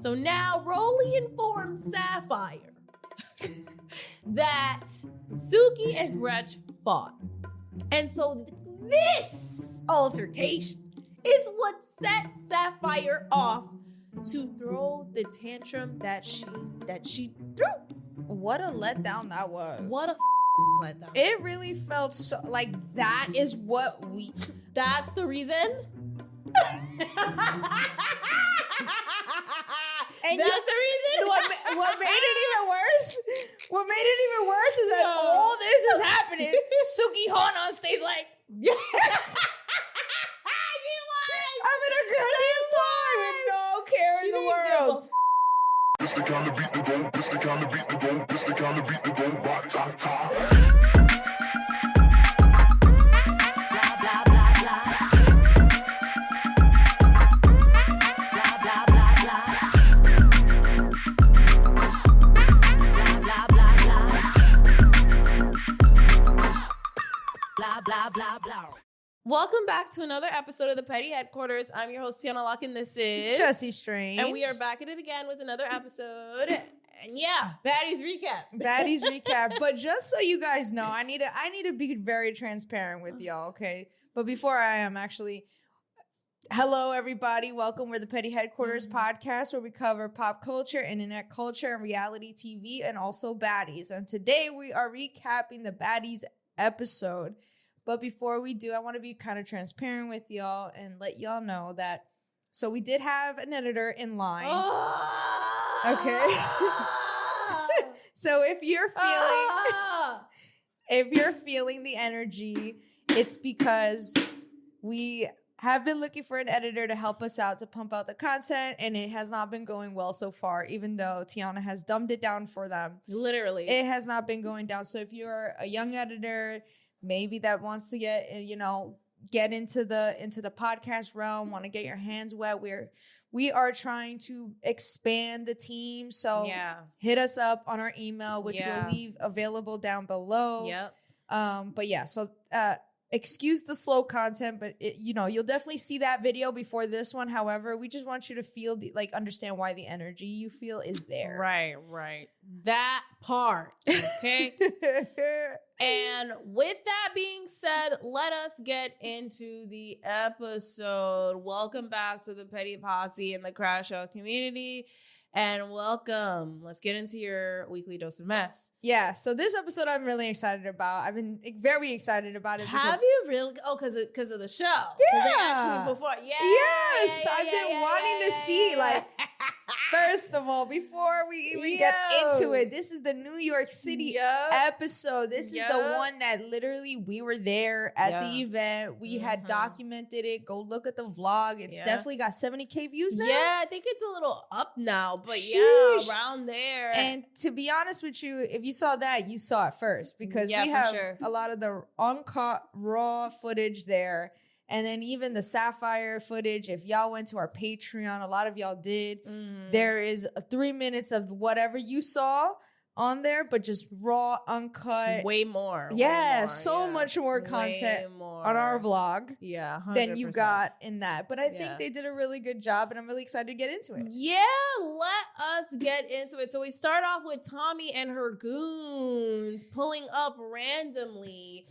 So now Rolly informs Sapphire that Suki and Gretch fought. And so this altercation is what set Sapphire off to throw the tantrum that she threw. What a letdown that was. What a letdown. It really felt so like that is what we. That's the reason. And that's the reason. What made it even worse? What made it even worse is that all this is happening. Suki Hana on stage like, yeah. Having a good ass time with no care in the world. This the kind of beat to go, this the kind of beat to go, this the kind of beat to go, rock, top, top. Blah, blah, blah, blah. Blah, blah, blah, blah. Blah, blah, blah, blah. Blah, blah, blah, blah. Welcome back to another episode of the Petty Headquarters. I'm your host, Tiana Locke, and this is Jesse Strange. And we are back at it again with another episode. And yeah, Baddies recap. Baddies recap. But just so you guys know, I need to be very transparent with y'all, okay? But before I am actually, hello everybody. Welcome. We're the Petty Headquarters podcast where we cover pop culture, internet culture, and reality TV, and also baddies. And today we are recapping the Baddies episode. But before we do, I want to be kind of transparent with y'all and let y'all know that, so we did have an editor in line. Okay. So if you're feeling the energy, it's because we have been looking for an editor to help us out to pump out the content, and it has not been going well so far, even though Tiana has dumbed it down for them. Literally. It has not been going down. So if you're a young editor, maybe that wants to get into the podcast realm, want to get your hands wet, we are trying to expand the team. So hit us up on our email, which we'll leave available down below. Yep. But yeah, so excuse the slow content, but you'll definitely see that video before this one. However, we just want you to feel understand why the energy you feel is there. Right. That part. Okay. And with that being said, let us get into the episode. Welcome back to the Petty Posse and the Crash Out community. And welcome. Let's get into your weekly dose of mess. Yeah, so this episode I'm really excited about. I've been very excited about it. Have you really? Oh, because of the show. Yeah. They actually perform. Yeah. Yes, I've been wanting to see. First of all, before we even get into it, this is the New York City episode. This is the one that literally we were there at the event. We had documented it. Go look at the vlog. It's definitely got 70K views now. Yeah, I think it's a little up now. But Sheesh. Around there. And to be honest with you, if you saw that, you saw it first, because we have a lot of the uncut raw footage there. And then even the Sapphire footage, if y'all went to our Patreon, a lot of y'all did. There is 3 minutes of whatever you saw on there, but just raw, uncut. Way more. Yeah, much more content on our vlog than you got in that. But I think they did a really good job, and I'm really excited to get into it. Yeah, let us get into it. So we start off with Tommy and her goons pulling up randomly.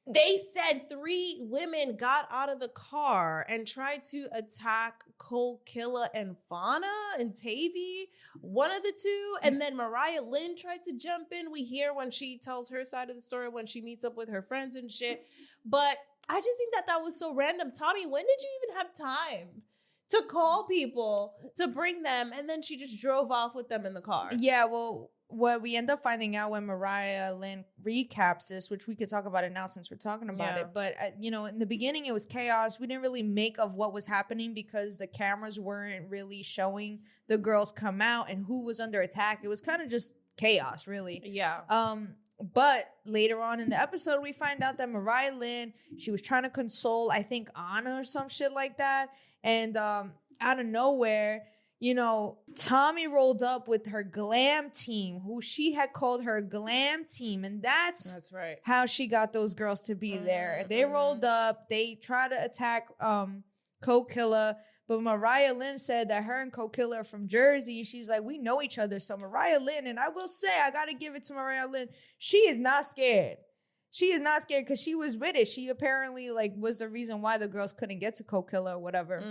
They said 3 women got out of the car and tried to attack Cole Killa and Fauna and Tavy, one of the two. And then Mariah Lynn tried to jump in. We hear when she tells her side of the story when she meets up with her friends and shit. But I just think that was so random. Tommy, when did you even have time to call people to bring them? And then she just drove off with them in the car. Yeah, well, what we end up finding out when Mariah Lynn recaps this, which we could talk about it now since we're talking about it. But, in the beginning, it was chaos. We didn't really make of what was happening because the cameras weren't really showing the girls come out and who was under attack. It was kind of just chaos, really. Yeah. But later on in the episode, we find out that Mariah Lynn, she was trying to console, I think, Anna or some shit like that. And out of nowhere, Tommy rolled up with her glam team, who she had called her glam team. And that's right. How she got those girls to be there. They rolled up. They tried to attack Cole Killa, But Mariah Lynn said that her and Kokilla are from Jersey. She's like, we know each other. So Mariah Lynn, and I will say, I got to give it to Mariah Lynn. She is not scared. She is not scared because she was with it. She apparently like was the reason why the girls couldn't get to Kokilla or whatever.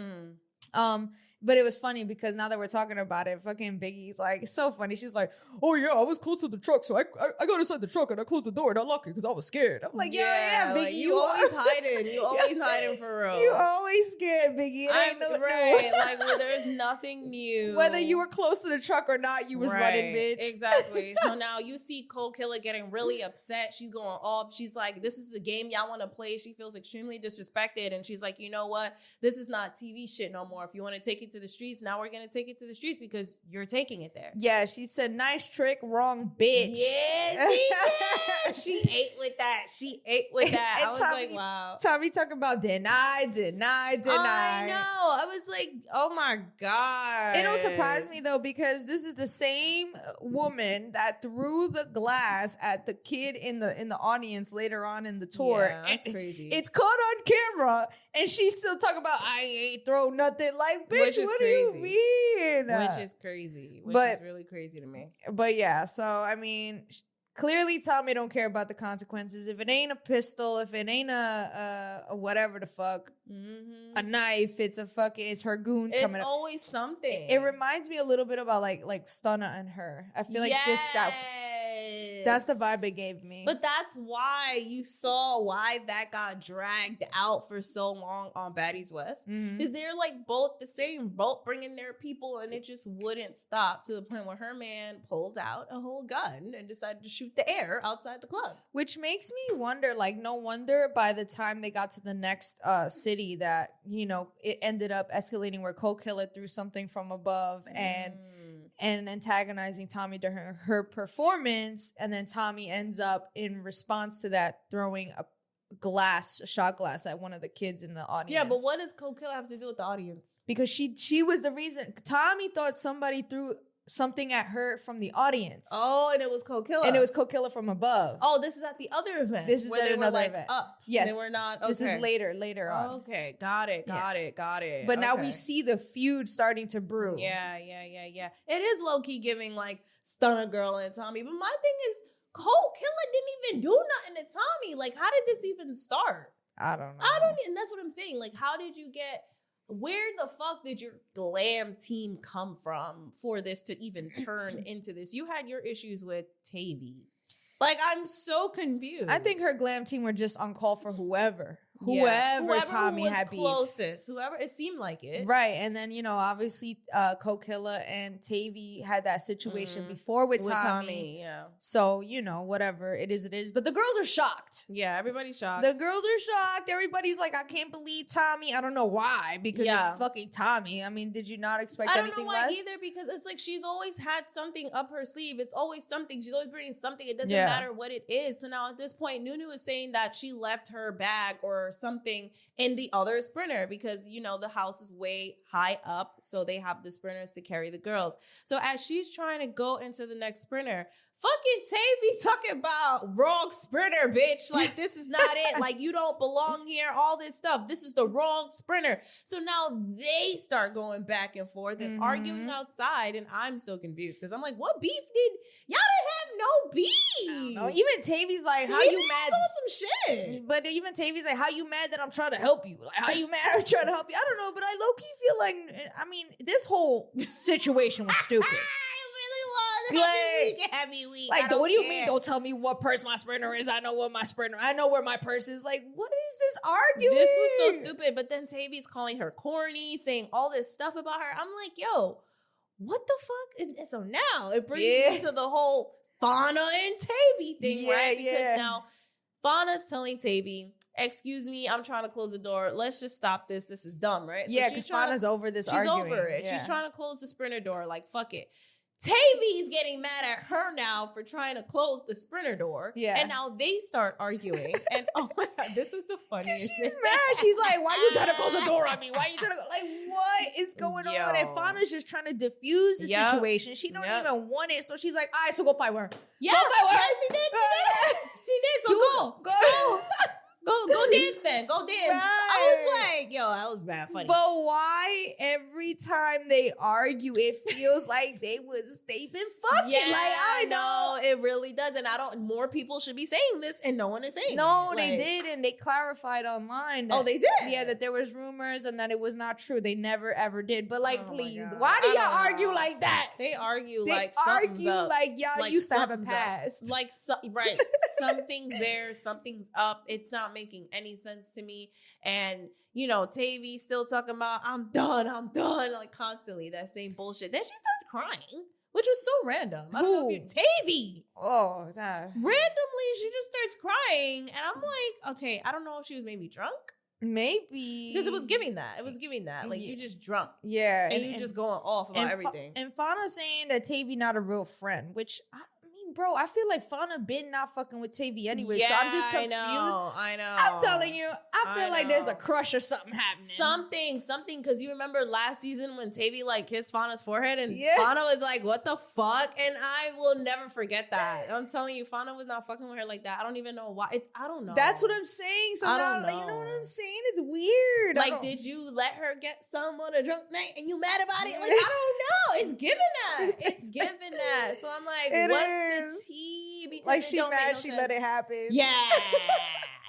But it was funny because now that we're talking about it, fucking Biggie's like, it's so funny. She's like, oh yeah, I was close to the truck, so I got inside the truck and I closed the door and I locked it because I was scared. I'm like, yeah, Biggie, like, you always hiding. You always hiding for real. You always scared, Biggie. It ain't no right. Like, well, there's nothing new. Whether you were close to the truck or not, you was running, bitch. Exactly. So now you see Kokilla getting really upset. She's going off. She's like, this is the game y'all want to play. She feels extremely disrespected. And she's like, you know what? This is not TV shit no more. If you want to take it to the streets, now we're going to take it to the streets because you're taking it there. Yeah, she said, nice trick, wrong bitch. Yeah, she ate with that. She ate with that. I was like, wow. Tommy talking about deny. I know. I was like, oh my God. It don't surprise me though, because this is the same woman that threw the glass at the kid in the audience later on in the tour. Yeah, that's crazy. It's caught on camera, and she's still talking about I ain't throw nothing. Like, bitch, what do you mean? Which is crazy. Which is really crazy to me. But yeah, so I mean, clearly Tommy don't care about the consequences. If it ain't a pistol, if it ain't a whatever the fuck, a knife, it's her goons coming up. It's always something. It reminds me a little bit about like Stunna and her. I feel like that's the vibe it gave me. But that's why you saw why that got dragged out for so long on Baddies West. Because they're like both the same, both bringing their people, and it just wouldn't stop to the point where her man pulled out a whole gun and decided to shoot the air outside the club. Which makes me wonder, like, no wonder by the time they got to the next city that, you know, it ended up escalating where Kokilla threw something from above and antagonizing Tommy during her performance, and then Tommy ends up in response to that throwing a shot glass at one of the kids in the audience. Yeah, but what does Kokilla have to do with the audience? Because she was the reason. Tommy thought somebody threw something at her from the audience. Oh, and it was Kokilla. And it was Kokilla from above. Oh, this is at the other event. This is where at they another were like event. Up. Yes. They were not. Okay. This is later on. Okay, got it. But now we see the feud starting to brew. Yeah. It is low-key giving like Stunna Girl and Tommy. But my thing is, Kokilla didn't even do nothing to Tommy. Like, how did this even start? I don't know. And that's what I'm saying. Like, how did you get, where the fuck did your glam team come from for this to even turn into this? You had your issues with Tavy. Like, I'm so confused. I think her glam team were just on call for whoever Tommy was had beef. closest, whoever, it seemed like it. Right. And then, you know, obviously Kokilla and Tavy had that situation before with Tommy. Yeah. So, you know, whatever. It is. But the girls are shocked. Yeah, everybody's shocked. The girls are shocked. Everybody's like, I can't believe Tommy. I don't know why, because it's fucking Tommy. I mean, did you not expect anything less? I don't know why either, because it's like she's always had something up her sleeve. It's always something. She's always bringing something. It doesn't matter what it is. So now at this point, Nunu is saying that she left her bag or something in the other sprinter because, you know, the house is way high up. So they have the sprinters to carry the girls. So as she's trying to go into the next sprinter, fucking Tavy talking about wrong sprinter, bitch. Like, this is not it. Like, you don't belong here. All this stuff. This is the wrong sprinter. So now they start going back and forth and arguing outside. And I'm so confused because I'm like, what beef did y'all didn't have no beef? No, even Tavy's like, how you mad? Some shit. But even Tavy's like, how you mad that I'm trying to help you? Like, how you mad I'm trying to help you? I don't know, but I low-key feel like, I mean, this whole situation was stupid. Heavy week. Like, what do you mean? Don't tell me what purse my sprinter is. I know where my purse is. Like, what is this arguing? This was so stupid. But then Tavy's calling her corny, saying all this stuff about her. I'm like, yo, what the fuck? And so now it brings me to the whole Fauna and Tavy thing, right? Because now Fauna's telling Tavy, excuse me, I'm trying to close the door. Let's just stop this. This is dumb, right? So because Fauna's over this arguing. She's over it. She's trying to close the sprinter door. Like, fuck it. Tavy's getting mad at her now for trying to close the sprinter door. Yeah. And now they start arguing. And oh my God, this was the funniest thing. She's mad. She's like, why are you trying to close the door on me? Why are you trying to like, what is going on? And Fauna's just trying to diffuse the situation. She don't even want it. So she's like, all right, so go fight with her. Yeah, go fight with her. She did. She did. So go. Go dance then. Go dance. I Right. was like, yo, that was bad funny. But why every time they argue, it feels like they've been fucking? yeah, Like, I know. it really does. And more people should be saying this, and no one is saying No, it. they Like, did, and they clarified online. That, Oh, they did? Yeah, that there was rumors and that it was not true. They never ever did. But like, Oh my please, God. why do I y'all don't argue know. like that? They argue They like something's argue up. like y'all Like used to have a something's up. past. Like right, something's there, something's up. It's not making any sense to me. And you know, Tavy still talking about I'm done, like constantly that same bullshit. Then she starts crying, which was so random. I don't know if you Tavy. Oh, that. Randomly, she just starts crying, and I'm like, okay, I don't know if she was maybe drunk Maybe because it was giving that. It was giving that, like you just drunk Yeah, and you just going off about everything. And Fauna saying that Tavy not a real friend, which I mean, bro, I feel like Fauna been not fucking with Tavy anyway. So I'm just confused. I know. I'm telling you, I feel I like there's a know. crush or something happening. Something, because you remember last season when Tavy like kissed Fauna's forehead and Yeah. Fauna was like, what the fuck? And I will never forget that. I'm telling you, Fauna was not fucking with her like that. I don't even know why. I don't know. That's what I'm saying. So I now, don't like, you know what know. I'm saying? It's weird. I Like, don't- did you let her get some on a drunk night and you mad about it? Like, I don't know. It's giving that. It's giving that. So I'm like, It what's is. the tea? Because like it she don't make mad no she sense. let it happen. Yeah.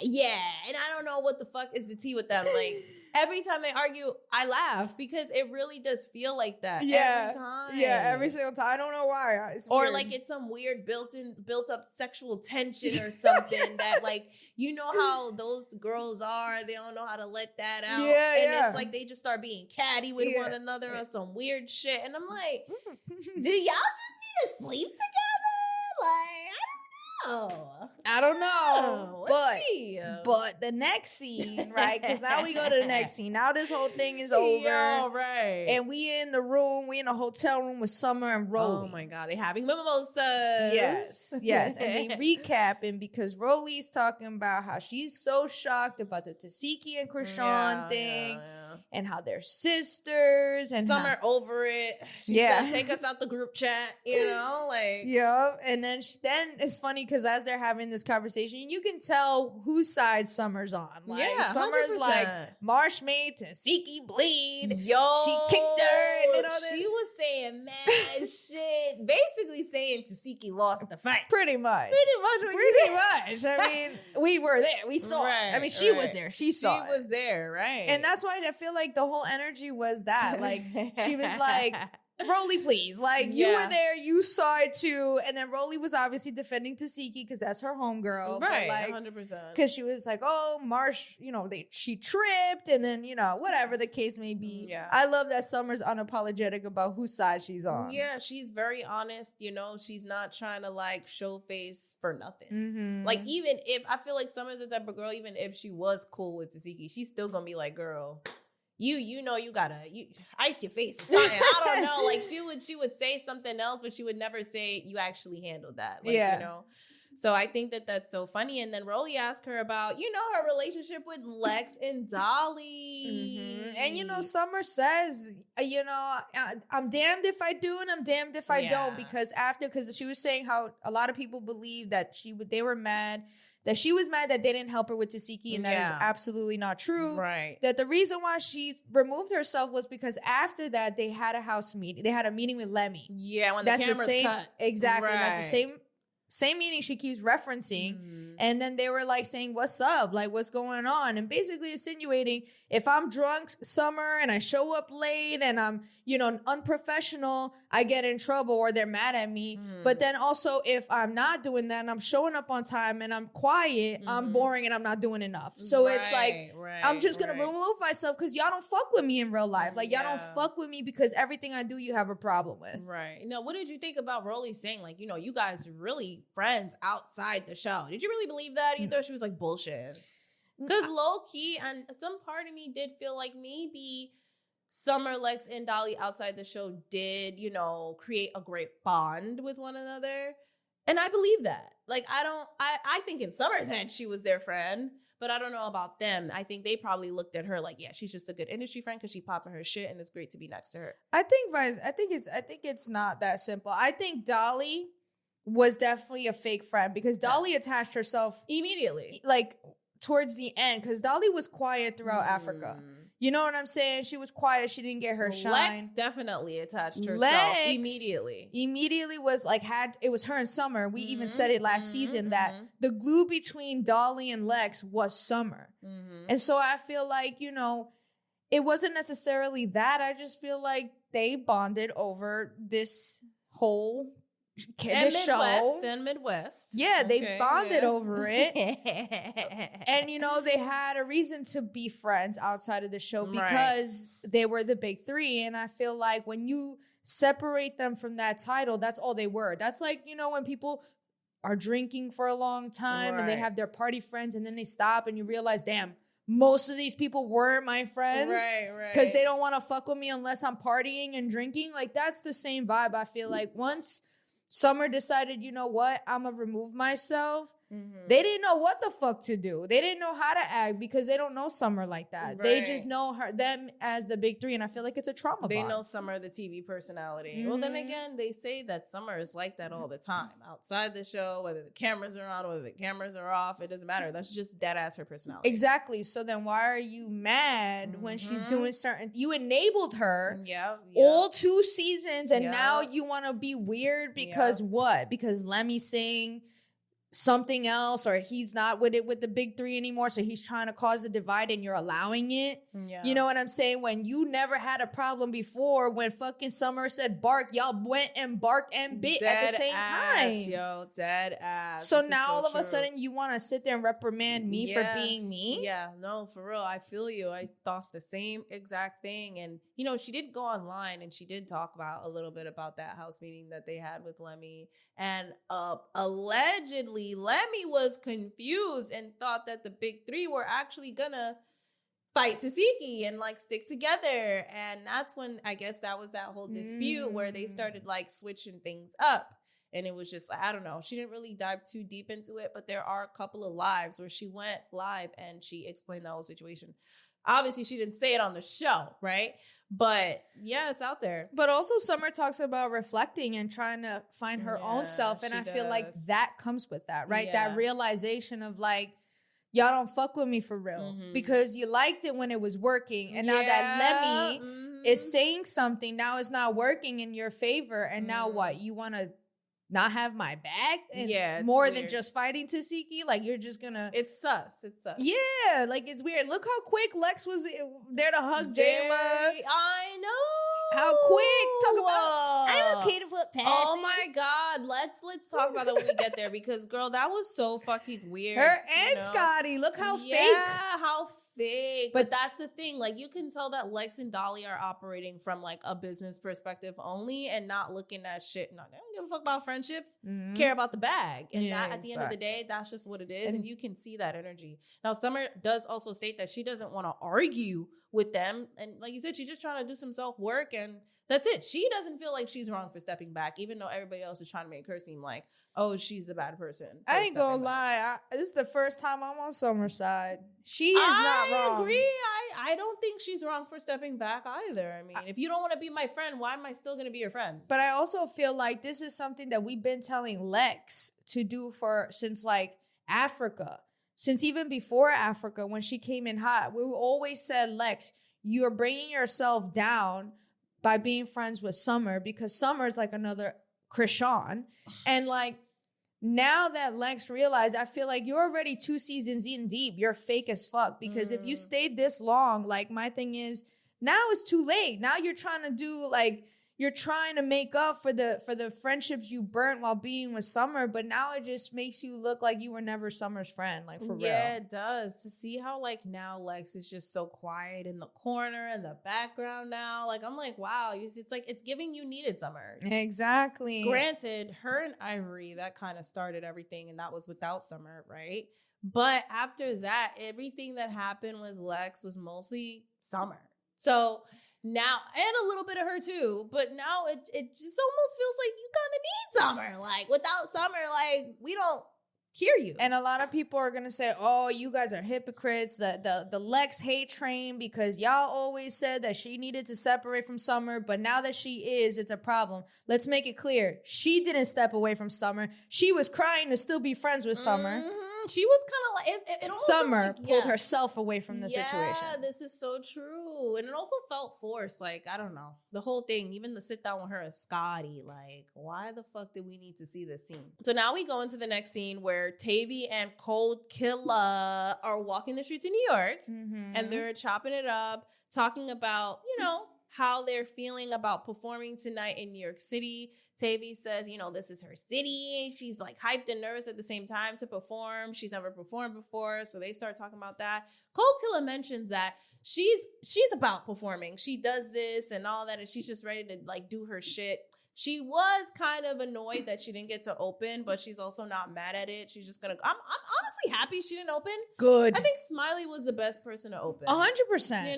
Yeah. And I don't know what the fuck is the tea with them. Like, every time they argue, I laugh because it really does feel like that Yeah. every time. Yeah, every single time. I don't know why. It's Or weird. like it's some weird built up sexual tension or something that like, you know how those girls are, they don't know how to let that out. Yeah, and yeah. it's like they just start being catty with Yeah. one another or some weird shit. And I'm like, do y'all just need to sleep together? Like, I don't know. I don't know. Oh, let's see. But the next scene, right? Because now we go to the next scene. Now this whole thing is over. Yeah, right. And we in the room, we in a hotel room with Summer and Rolly. Oh my God, they having mimosas. Yes. And they recapping because Rolly's talking about how she's so shocked about the Tasiki and Krishan thing and how they're sisters and Summer over it. She Yeah. said, take us out the group chat, you know? Like, Yeah, and then then it's funny because as they're having this conversation, you can tell whose side Summer's on. Like, yeah, Summer's 100%. like Marsh made Tasiki bleed. Yo, She kicked her and all that. She was saying mad shit, basically saying Tasiki lost the fight. Pretty much. Pretty much. I mean, we were there. We saw it. I mean, she was there. She saw it. was there, right? And that's why I feel like the whole energy was that. Like, she was like, Rolly, please. Like, you Yeah. were there. You saw it too. And then Rolly was obviously defending Tasiki because that's her homegirl. right, But like, 100%. because she was like, oh, Marsh, you know, she tripped. And then, you know, whatever the case may be. Yeah. I love that Summer's unapologetic about whose side she's on. Yeah, she's very honest, you know, she's not trying to like show face for nothing. Mm-hmm. Like, even if I feel like Summer's the type of girl, even if she was cool with Tasiki, she's still gonna be like, girl, you know you gotta ice your face or something. I don't know. Like she would say something else, but she would never say you actually handled that. Like, Yeah. you know. So I think that that's so funny. And then Rolly asked her about, you know, her relationship with Lex and Dolly. Mhm. And you know, Summer says, you know, I'm damned if I do and I'm damned if I Yeah. don't, because she was saying how a lot of people believe that they were mad, that she was mad that they didn't help her with Tasiki, and that is Yeah. absolutely not true. Right. That the reason why she removed herself was because after that they had a house meeting. They had a meeting with Lemmy. Yeah, when That's the camera's same cut. exactly. That's the Right. same meeting she keeps referencing. Mhm. And then they were like saying, what's up? Like, what's going on? And basically insinuating if I'm drunk, Summer, and I show up late and I'm, you know, unprofessional, I get in trouble or they're mad at me. But then also if I'm not doing that and I'm showing up on time and I'm quiet, I'm boring and I'm not doing enough. So it's like, I'm just going to remove myself because y'all don't fuck with me in real life. Like, y'all don't Yeah. fuck with me because everything I do, you have a problem with. Right. Now, what did you think about Rolly saying, like, you know, you guys are really friends outside the show? Did you really believe that? You thought she was like bullshit? Because low key, and some part of me did feel like maybe Summer, Lex, and Dolly outside the show did, you know, create a great bond with one another. And I believe that. Like, I think in Summer's head, she was their friend. But I don't know about them. I think they probably looked at her like, yeah, she's just a good industry friend because she popping her shit and it's great to be next to her. I think it's not that simple. I think Dolly was definitely a fake friend because Dolly attached herself Immediately. like towards the end, because Dolly was quiet throughout Africa. You know what I'm saying? She was quiet. She didn't get her shine. Lex definitely attached herself Lex immediately. Immediately was like, it was her and Summer. We even said it last season that the glue between Dolly and Lex was Summer. And so I feel like, you know, it wasn't necessarily that. I just feel like they bonded over this whole show. And Midwest. Yeah, they bonded over it. And, you know, they had a reason to be friends outside of the show because they were the big three. And I feel like when you separate them from that title, that's all they were. That's like, you know, when people are drinking for a long time and they have their party friends and then they stop and you realize, damn, most of these people weren't my friends. Right. Because they don't want to fuck with me unless I'm partying and drinking. Like, that's the same vibe. I feel like once Summer decided, you know what, I'm going to remove myself. They didn't know what the fuck to do. They didn't know how to act because they don't know Summer like that. They just know them as the big three. And I feel like it's a trauma They bond. know Summer, the TV personality. Well, then again, they say that Summer is like that all the time. Outside the show, whether the cameras are on, whether the cameras are off, it doesn't matter. That's just dead ass her personality. Exactly. So then why are you mad when she's doing certain... You enabled her all 2 seasons and now you want to be weird because what? Because Lemmy's saying something else or he's not with the big three anymore, so he's trying to cause a divide and you're allowing it. You know what I'm saying? When you never had a problem before, when fucking Summer said bark, y'all went and barked and bit at the same time. Dead ass. So now all of a sudden you want to sit there and reprimand me for being me? Yeah, no, for real. I feel you. I thought the same exact thing. And, you know, she did go online and she did talk about a little bit about that house meeting that they had with Lemmy. And allegedly, Lemmy was confused and thought that the big three were actually gonna fight Tasiki and like stick together. And that's when I guess that was that whole dispute where they started like switching things up. And it was just, I don't know. She didn't really dive too deep into it, but there are a couple of lives where she went live and she explained that whole situation. Obviously, she didn't say it on the show, right? But yeah, it's out there. But also Summer talks about reflecting and trying to find her own self. And I feel like that comes with that, right? That realization of like, y'all don't fuck with me for real. Because you liked it when it was working. And now that Lemmy is saying something, now it's not working in your favor. And now what? You want to not have my back? And more than just fighting Tasiki? Like, you're just gonna... It's sus. Yeah, like, it's weird. Look how quick Lex was there to hug Jayla. I know. How quick. Talk about... I'm okay to put past Oh, my God. Let's talk about that when we get there. Because, girl, that was so fucking weird. Her and Scotty. Look how fake. Yeah, how fake. But that's the thing. Like, you can tell that Lex and Dolly are operating from, like, a business perspective only and not looking at shit. No, they don't give a fuck about friendships. Care about the bag. And that, at the end of the day, that's just what it is. And you can see that energy. Now, Summer does also state that she doesn't want to argue with them. And like you said, she's just trying to do some self-work. And that's it. She doesn't feel like she's wrong for stepping back, even though everybody else is trying to make her seem like, oh, she's the bad person. I ain't gonna lie. This is the first time I'm on Summer's side. She is not wrong. I agree. I don't think she's wrong for stepping back either. I mean, if you don't want to be my friend, why am I still going to be your friend? But I also feel like this is something that we've been telling Lex to do since like Africa. Since even before Africa, when she came in hot, we always said, Lex, you're bringing yourself down by being friends with Summer because Summer is like another Krishan. And like, now that Lex realized, I feel like you're already 2 seasons in deep. You're fake as fuck. Because if you stayed this long, like my thing is, now it's too late. Now you're trying to do like, you're trying to make up for the friendships you burnt while being with Summer. But now it just makes you look like you were never Summer's friend. Like, for real. Yeah, it does. To see how like now Lex is just so quiet in the corner in the background now. Like, I'm like, wow. It's like, it's giving you needed Summer. Exactly. Granted, her and Ivory, that kind of started everything. And that was without Summer, right? But after that, everything that happened with Lex was mostly Summer. So... now, and a little bit of her too, but now it just almost feels like you kind of need Summer. Like, without Summer, like, we don't hear you. And a lot of people are going to say, oh, you guys are hypocrites, the Lex hate train, because y'all always said that she needed to separate from Summer, but now that she is, it's a problem. Let's make it clear. She didn't step away from Summer. She was crying to still be friends with Summer. She was kind of like it almost felt Summer like, pulled yeah. herself away from the Yeah, situation. this is so true. And it also felt forced. Like, I don't know. The whole thing, even the sit down with her as Scotty, like, why the fuck did we need to see this scene? So now we go into the next scene where Tavy and Cold Killa are walking the streets of New York and they're chopping it up, talking about, how they're feeling about performing tonight in New York City. Tavy says, this is her city. She's like hyped and nervous at the same time to perform. She's never performed before. So they start talking about that. Cold Killa mentions that she's about performing. She does this and all that. And she's just ready to like do her shit. She was kind of annoyed that she didn't get to open, but she's also not mad at it. She's just gonna. I'm honestly happy she didn't open. Good. I think Smiley was the best person to open. 100%.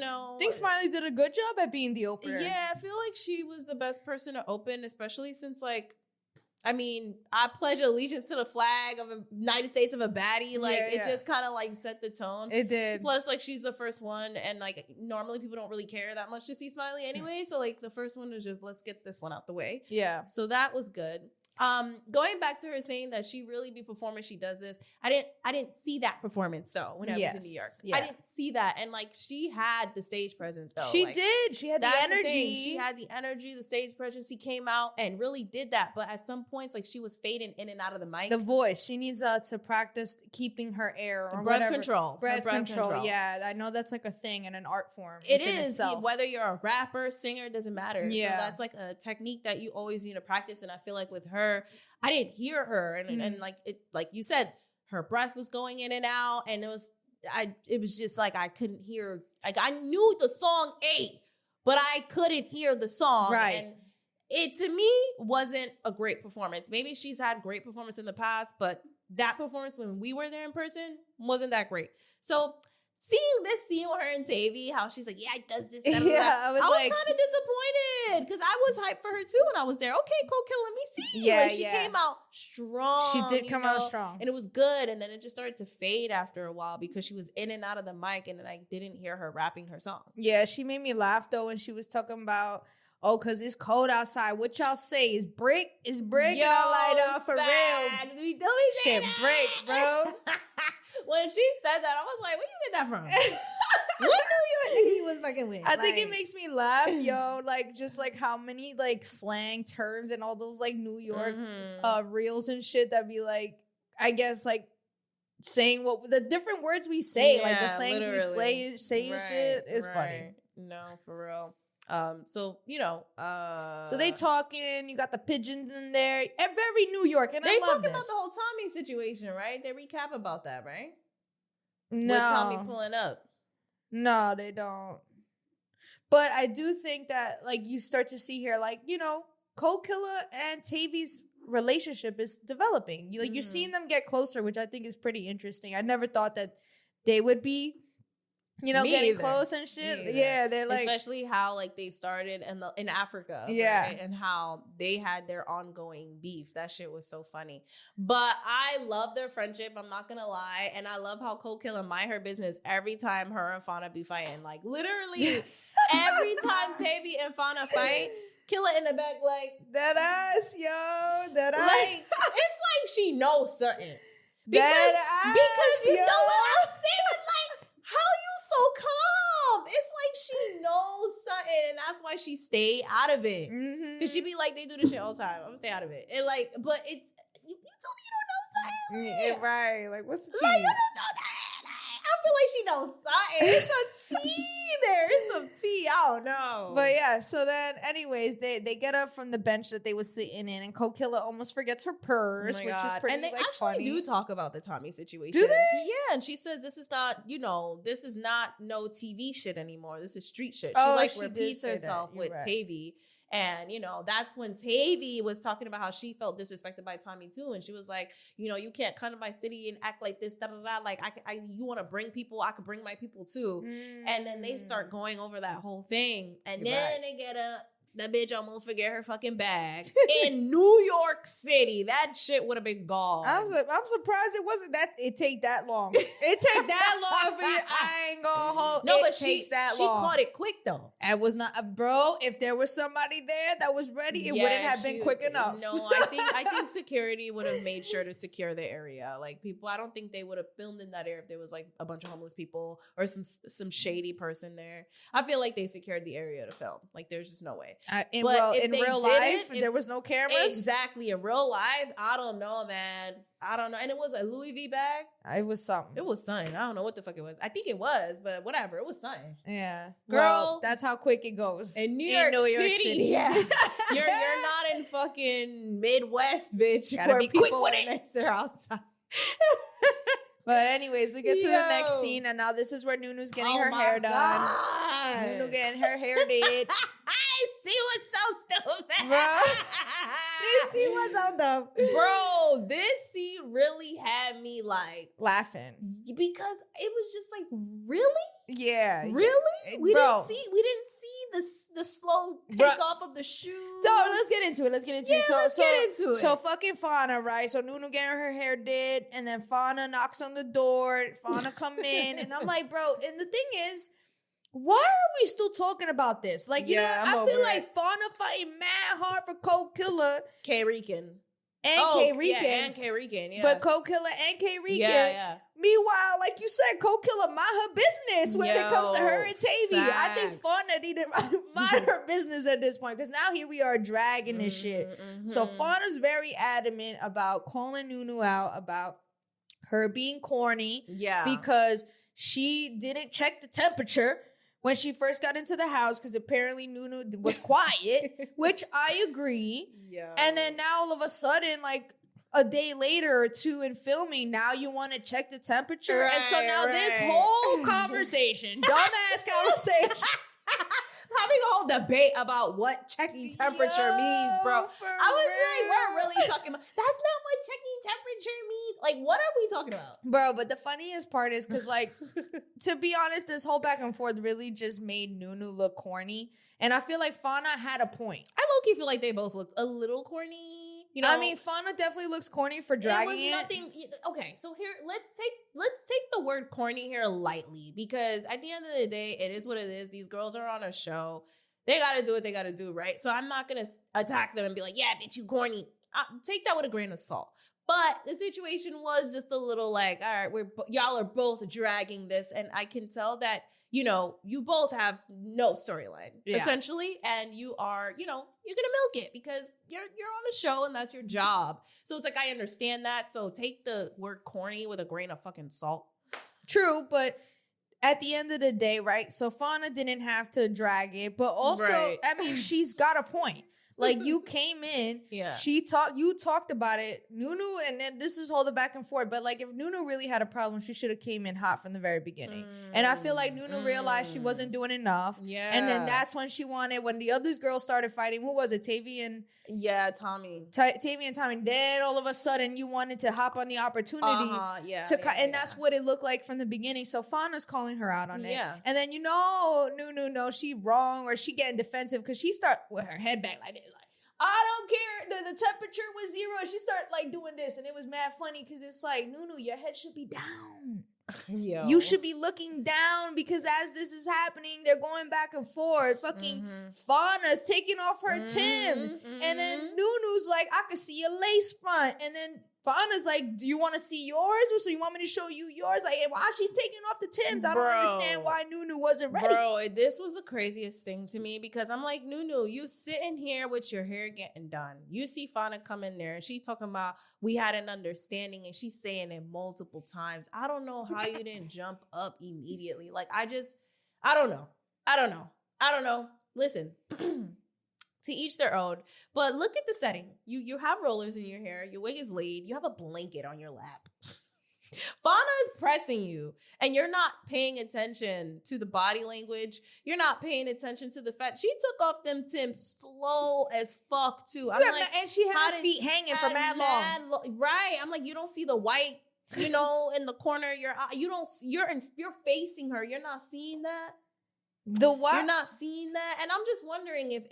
I think Smiley did a good job at being the opener. Yeah, I feel like she was the best person to open, especially since I pledge allegiance to the flag of the United States of a baddie. Like, it just kind of like set the tone. It did. Plus, like, she's the first one, and like normally people don't really care that much to see Smiley anyway. So like the first one was just, let's get this one out the way. Yeah. So that was good. Going back to her saying that she really be performing, she does this. I didn't see that performance though when I was in New York. Yeah. I didn't see that, and like she had the stage presence though. She Like, did. She had the that's energy. thing. She had the energy, the stage presence. She came out and really did that. But at some points, like she was fading in and out of the mic. the voice. She needs to practice keeping her air or breath whatever. control. Breath Her control. Yeah, I know that's like a thing in an art form. It within is. itself. Whether you're a rapper, singer, doesn't matter. Yeah. So that's like a technique that you always need to practice. And I feel like with her, I didn't hear her. And like it, like you said, her breath was going in and out. And it was just like I couldn't hear. Like I knew the song but I couldn't hear the song. Right. And it to me wasn't a great performance. Maybe she's had great performance in the past, but that performance when we were there in person wasn't that great. So seeing this scene with her and Tavy, how she's like, it does this. Yeah, I was kind of disappointed because I was hyped for her too when I was there. Okay, Cold Killa, let me see. Yeah, like, she came out strong. She did come out strong. And it was good. And then it just started to fade after a while because she was in and out of the mic and then I didn't hear her rapping her song. Yeah, she made me laugh though when she was talking about, because it's cold outside. What y'all say? Is break? Is break? Yo, and I light off for facts. real. We do say Shit, that. break, bro. When she said that, I was like, where you get that from? What New York he was fucking with? I think it makes me laugh, yo. Like, just like how many like slang terms and all those like New York reels and shit that be like, I guess like saying what the different words we say, like the slangs we say and shit is funny. No, for real. So So they talking. You got the pigeons in there. Very New York, and they I love talking this. about the whole Tommy situation, right? They recap about that, right? No, With Tommy pulling up. No, they don't. But I do think that like you start to see here, like Cold Killa and Tavy's relationship is developing. You're seeing them get closer, which I think is pretty interesting. I never thought that they would be. Getting either. Close and shit. Me either. Yeah, they're like, especially how like they started in Africa, Yeah. right? And how they had their ongoing beef. That shit was so funny. But I love their friendship. I'm not gonna lie, and I love how Cold Killa mind her business every time her and Fauna be fighting. Like literally every time Tavy and Fauna fight, Killa in the back like that ass, yo, that ass. like it's like she knows something. That ass, Because you yo. know what I'm saying? Like, how you so calm? It's like she knows something, and that's why she stayed out of it. Because she be like, they do this shit all the time. I'm gonna stay out of it. And like, but you told me you don't know something. Yeah, right. Like, what's the tea? Like, you don't know that. I feel like she knows something. It's some tea there. It's some tea. I don't know. But yeah, so then anyways, they get up from the bench that they was sitting in, and Cold Killa almost forgets her purse, which is pretty and they like actually funny. do talk about the Tommy situation. Do they? Yeah, and she says this is not, this is not no TV shit anymore. This is street shit. She Oh, she repeats did say that. herself You're with right. Tavy. And, that's when Tavy was talking about how she felt disrespected by Tommy too. And she was like, you can't come to my city and act like this, da da da. Like, you want to bring people, I could bring my people too. And then they start going over that whole thing. And You're then right. they get up the bitch almost forget her fucking bag in New York City. That shit would have been gone. I'm surprised it wasn't that. It take that long. It take that long for you. I ain't gonna hold. No, it but takes that she long. caught it quick though. It was not, bro. If there was somebody there that was ready, it wouldn't have been quick enough. No, I think security would have made sure to secure the area. Like people, I don't think they would have filmed in that area if there was like a bunch of homeless people or some shady person there. I feel like they secured the area to film. Like there's just no way. In But real life, there was no cameras. Exactly. In real life, I don't know, man. I don't know. And it was a Louis V bag. It was something. It was something. I don't know what the fuck it was. I think it was, but whatever. It was something. Yeah. Girl. Well, that's how quick it goes. In New York City. Yeah. you're not in fucking Midwest, bitch. Gotta where be quick people with are it. nice or outside. But anyways, we get to the next Yo. scene, and now this is where Nunu's getting Oh her my hair done. God. Nunu getting her hair did. She was so stupid. Bro. This scene was on the Bro, this scene really had me like laughing. because it was just like, really? Yeah. Really? We Bro. didn't see the slow Bro. take off of the shoes. So let's get into it. Let's get into it. So, let's get into it. So fucking Fauna, right? So Nunu getting her hair did, and then Fauna knocks on the door. Fauna come in, and I'm like, bro. And the thing is, why are we still talking about this? Like, you Yeah, I'm know, I feel over like Fauna fighting mad hard for Cold Killer K Rican. and K Rican. Yeah, and K Rican, yeah. But Cold Killer and K Rican. yeah. Meanwhile, like you said, Cold Killer mind her business when it comes to her and Tavy. I think facts. Fauna needed to mind her business at this point because now here we are dragging this shit. So Fauna's very adamant about calling Nunu out about her being corny Yeah. because she didn't check the temperature when she first got into the house because apparently Nunu was quiet, which I agree. Yeah. And then now all of a sudden, like a day later or two in filming, now you want to check the temperature. And so now this right. whole conversation, dumbass conversation. Having a whole debate about what checking temperature means, bro. for I was like, we're real. really talking about that's not what checking temperature means. Like, what are we talking about? Bro, but the funniest part is because, like, to be honest, this whole back and forth really just made Nunu look corny. And I feel like Fauna had a point. I low-key feel like they both looked a little corny. You know, I mean, Fauna definitely looks corny for dragging it was nothing. Okay, so here let's take the word corny here lightly because at the end of the day, it is what it is. These girls are on a show. They got to do what they got to do, right? So I'm not gonna attack them and be like, "Yeah, bitch, you corny." Take that with a grain of salt. But the situation was just a little like, all right, y'all are both dragging this, and I can tell that you both have no storyline essentially, and you are, you're gonna milk it because you're on a show and that's your job. So it's like I understand that. So take the word corny with a grain of fucking salt. True, but at the end of the day, right? So Fauna didn't have to drag it, but also, Right. I mean, she's got a point. Like you came in, Yeah. you talked about it, Nunu, and then this is all the back and forth. But like, if Nunu really had a problem, she should have came in hot from the very beginning. And I feel like Nunu realized she wasn't doing enough. Yeah. And then that's when she wanted, when the other girls started fighting. Who was it? Tavy and Tommy. Tavy and Tommy. Then all of a sudden, you wanted to hop on the opportunity. And that's what it looked like from the beginning. So Fauna's calling her out on it. Yeah. And then Nunu, no, she wrong, or she getting defensive because she start with her head back like this. Like, I don't care. The temperature was 0. And she started like doing this. And it was mad funny because it's like, Nunu, your head should be down. Yo. You should be looking down because as this is happening, they're going back and forth. Fucking Fauna's taking off her Tim. And then Nunu's like, I can see your lace front. And then Fauna's like, do you want to see yours? Or so you want me to show you yours? Like, while she's taking off the Tims, I don't understand why Nunu wasn't ready. Bro, this was the craziest thing to me because I'm like, Nunu, you sitting here with your hair getting done. You see Fauna come in there and she talking about we had an understanding and she's saying it multiple times. I don't know how you didn't jump up immediately. Like, I don't know. Listen. To each their own. But look at the setting. You have rollers in your hair. Your wig is laid. You have a blanket on your lap. Fauna is pressing you. And you're not paying attention to the body language. You're not paying attention to the fact. She took off them Tims slow as fuck, too. I'm like, and she had her feet hanging for mad long. Right. I'm like, you don't see the white, in the corner of your eye. You're facing her. You're not seeing that. The what? You're not seeing that. And I'm just wondering if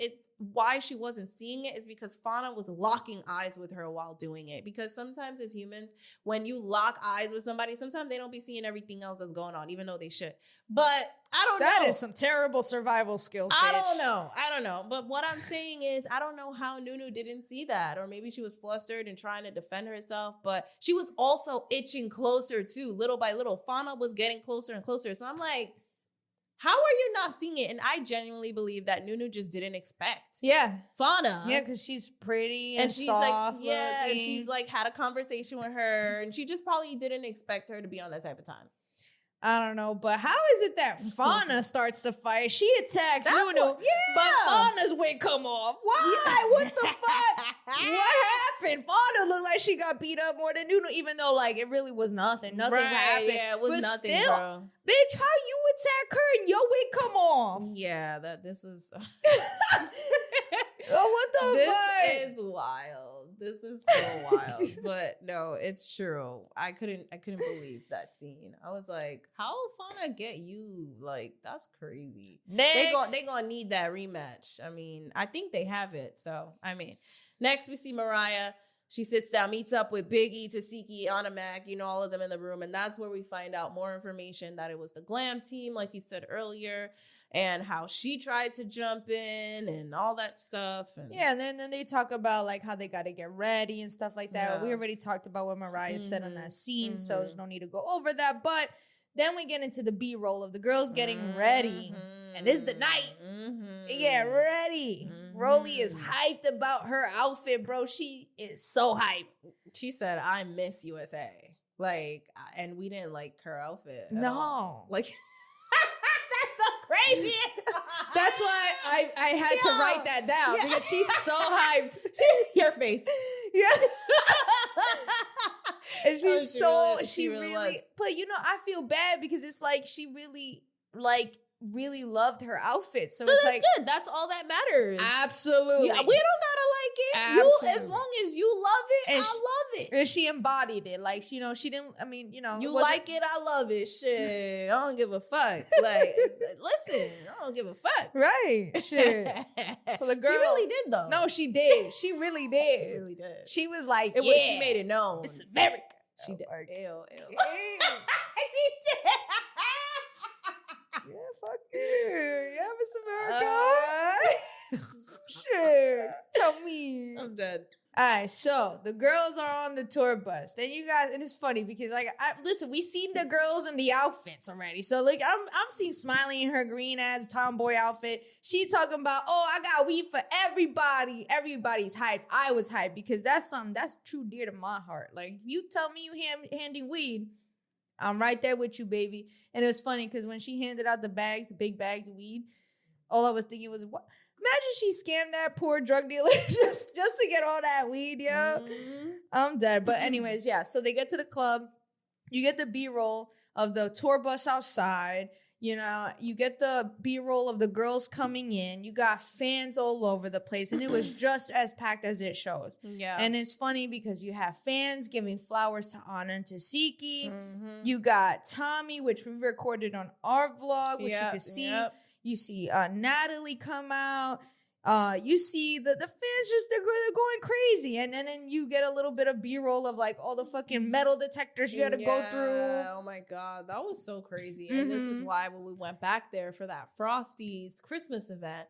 why she wasn't seeing it is because Fauna was locking eyes with her while doing it. Because sometimes as humans, when you lock eyes with somebody, sometimes they don't be seeing everything else that's going on, even though they should. But I don't know. That is some terrible survival skills, bitch. I don't know. But what I'm saying is, I don't know how Nunu didn't see that. Or maybe she was flustered and trying to defend herself. But she was also itching closer too. Little by little, Fauna was getting closer and closer. So I'm like, how are you not seeing it? And I genuinely believe that Nunu just didn't expect Yeah. Fauna. Yeah, because she's pretty And she's like, soft yeah, and looking. she's like had a conversation with her, and she just probably didn't expect her to be on that type of time. I don't know, but how is it that Fauna starts to fight? She attacks That's Nunu, what- yeah. but Fauna's wig come off. Why? What the fuck? What happened? Fauna looked like she got beat up more than Nunu, even though like it really was nothing. Nothing Right, happened. yeah, it was But nothing, still, bro. bitch, how you attack her and your wig come off? Yeah, this was. Oh, what the This fuck? is wild. This is so wild. But no, it's true. I couldn't believe that scene. I was like, how Fauna get you? Like, that's crazy. Next. They gonna need that rematch. I mean, I think they have it. So, I mean, next we see Mariah. She sits down, meets up with Big E, Tasiki, Anamac, all of them in the room. And that's where we find out more information that it was the glam team, like you said earlier, and how she tried to jump in and all that stuff. And Yeah, and then they talk about like how they got to get ready and stuff like that. Yeah. We already talked about what Mariah said on that scene, so Mhm. there's no need to go over that. But then we get into the B-roll of the girls getting ready. And it's the night. They get ready. Rolly is hyped about her outfit, bro. She is so hyped. She said, I miss USA. Like, and we didn't like her outfit. At No. all. Like, that's the craziest. That's why I had to Yo. write that down Yeah. because she's so hyped. Your face. Yeah. And Oh, she's she really was. but I feel bad because it's like she really loved her outfit. So So it's that's like good. That's all that matters. absolutely. Yeah, we don't gotta like it. Absolutely. As long as you love it, And I love it. And she embodied it. Like, she didn't, I mean, You it wasn't- like it, I love it. Shit, I don't give a fuck. Like, listen, I don't give a fuck. Right. Shit. So the girl she really did though. No, she did. She really she did. really did. She was like, It was. She made it known. It's America. She did. Like, Ew, ew. yeah, She did. fuck you. Yeah, Miss America. Shit. Tell me. I'm dead. All right, so the girls are on the tour bus. Then you guys, and it's funny because listen, we seen the girls in the outfits already. So like, I'm seeing Smiley in her green ass tomboy outfit. She talking about, oh, I got weed for everybody. Everybody's hyped. I was hyped because that's something that's true dear to my heart. Like, if you tell me you handing weed, I'm right there with you, baby. And it was funny because when she handed out the big bags of weed, all I was thinking was, what? Imagine she scammed that poor drug dealer just to get all that weed, yo. Mhm. I'm dead. But anyways, yeah. So they get to the club. You get the B-roll of the tour bus outside. You get the B-roll of the girls coming in. You got fans all over the place. And it was just as packed as it shows. Yeah. And it's funny because you have fans giving flowers to Anna and Tasiki. Mhm. You got Tommy, which we recorded on our vlog, which you Yep, can see. yep. You see Natalie come out. You see the fans just they're going crazy, and then you get a little bit of B-roll of like all the fucking metal detectors you had to go through. Oh my god, that was so crazy. And this is why when we went back there for that Frosties Christmas event,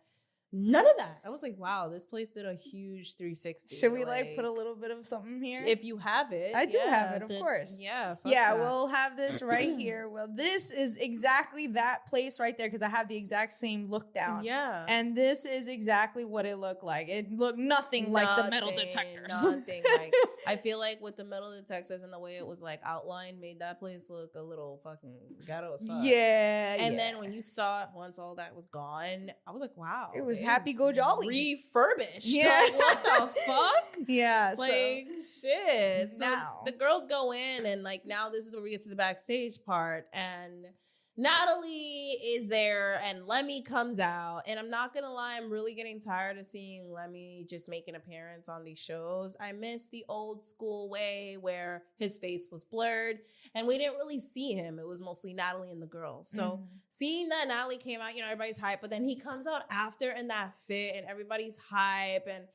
none of that. I was like, wow, this place did a huge 360. Should we like put a little bit of something here? if you have it? I do have it, of then- course. Yeah, fuck Yeah, that. we'll have this right here. Well, this is exactly that place right there because I have the exact same look down. Yeah. And this is exactly what it looked like. It looked nothing like the metal Nothing, detectors. Nothing like. I feel like with the metal detectors and the way it was like outlined made that place look a little fucking ghetto as fuck. Yeah. And yeah. then when you saw it, once all that was gone, I was like, wow. It was happy go jolly. Refurbished. Yeah. Like, what the fuck? Yeah. Like, shit. So Now. the girls go in, and like now this is where we get to the backstage part. And Natalie is there and Lemmy comes out. And I'm not going to lie, I'm really getting tired of seeing Lemmy just make an appearance on these shows. I miss the old school way where his face was blurred and we didn't really see him. It was mostly Natalie and the girls. So seeing that Natalie came out, everybody's hype, but then he comes out after in that fit and everybody's hype. And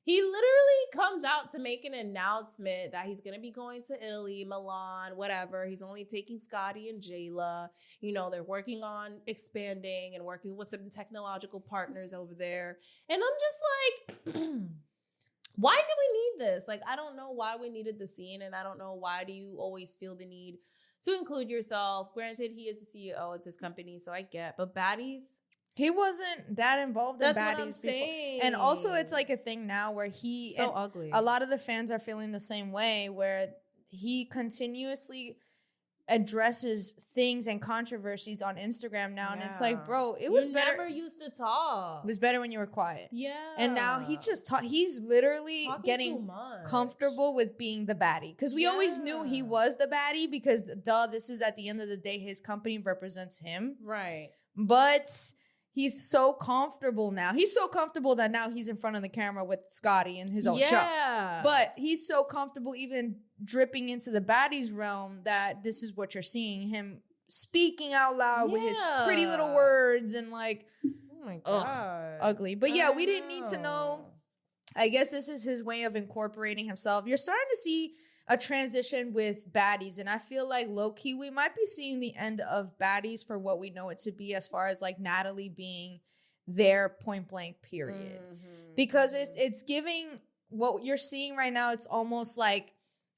he literally comes out to make an announcement that he's going to be going to Italy, Milan, whatever. He's only taking Scotty and Jayla. They're working on expanding and working with some technological partners over there. And I'm just like, why do we need this? Like, I don't know why we needed the scene. And I don't know why do you always feel the need to include yourself. Granted, he is the CEO. It's his company. So I get. But Baddies? He wasn't that involved in That's Baddies what I'm saying. And also it's like a thing now where so ugly. A lot of the fans are feeling the same way, where he continuously addresses things and controversies on Instagram now. And it's like, bro, it was better. Never used to talk. It was better when you were quiet. Yeah. And now he's literally Talking getting too much. comfortable with being the baddie. Because we always knew he was the baddie because, this is at the end of the day, his company represents him. Right. But he's so comfortable now. He's so comfortable that now he's in front of the camera with Scotty in his own show. But he's so comfortable even dripping into the baddies realm that this is what you're seeing him speaking out loud with his pretty little words and like, oh my God, ugly. But yeah, we didn't need to know. I guess this is his way of incorporating himself. You're starting to see a transition with Baddies, and I feel like low-key we might be seeing the end of Baddies for what we know it to be, as far as like Natalie being their point blank period. Because it's giving, what you're seeing right now, it's almost like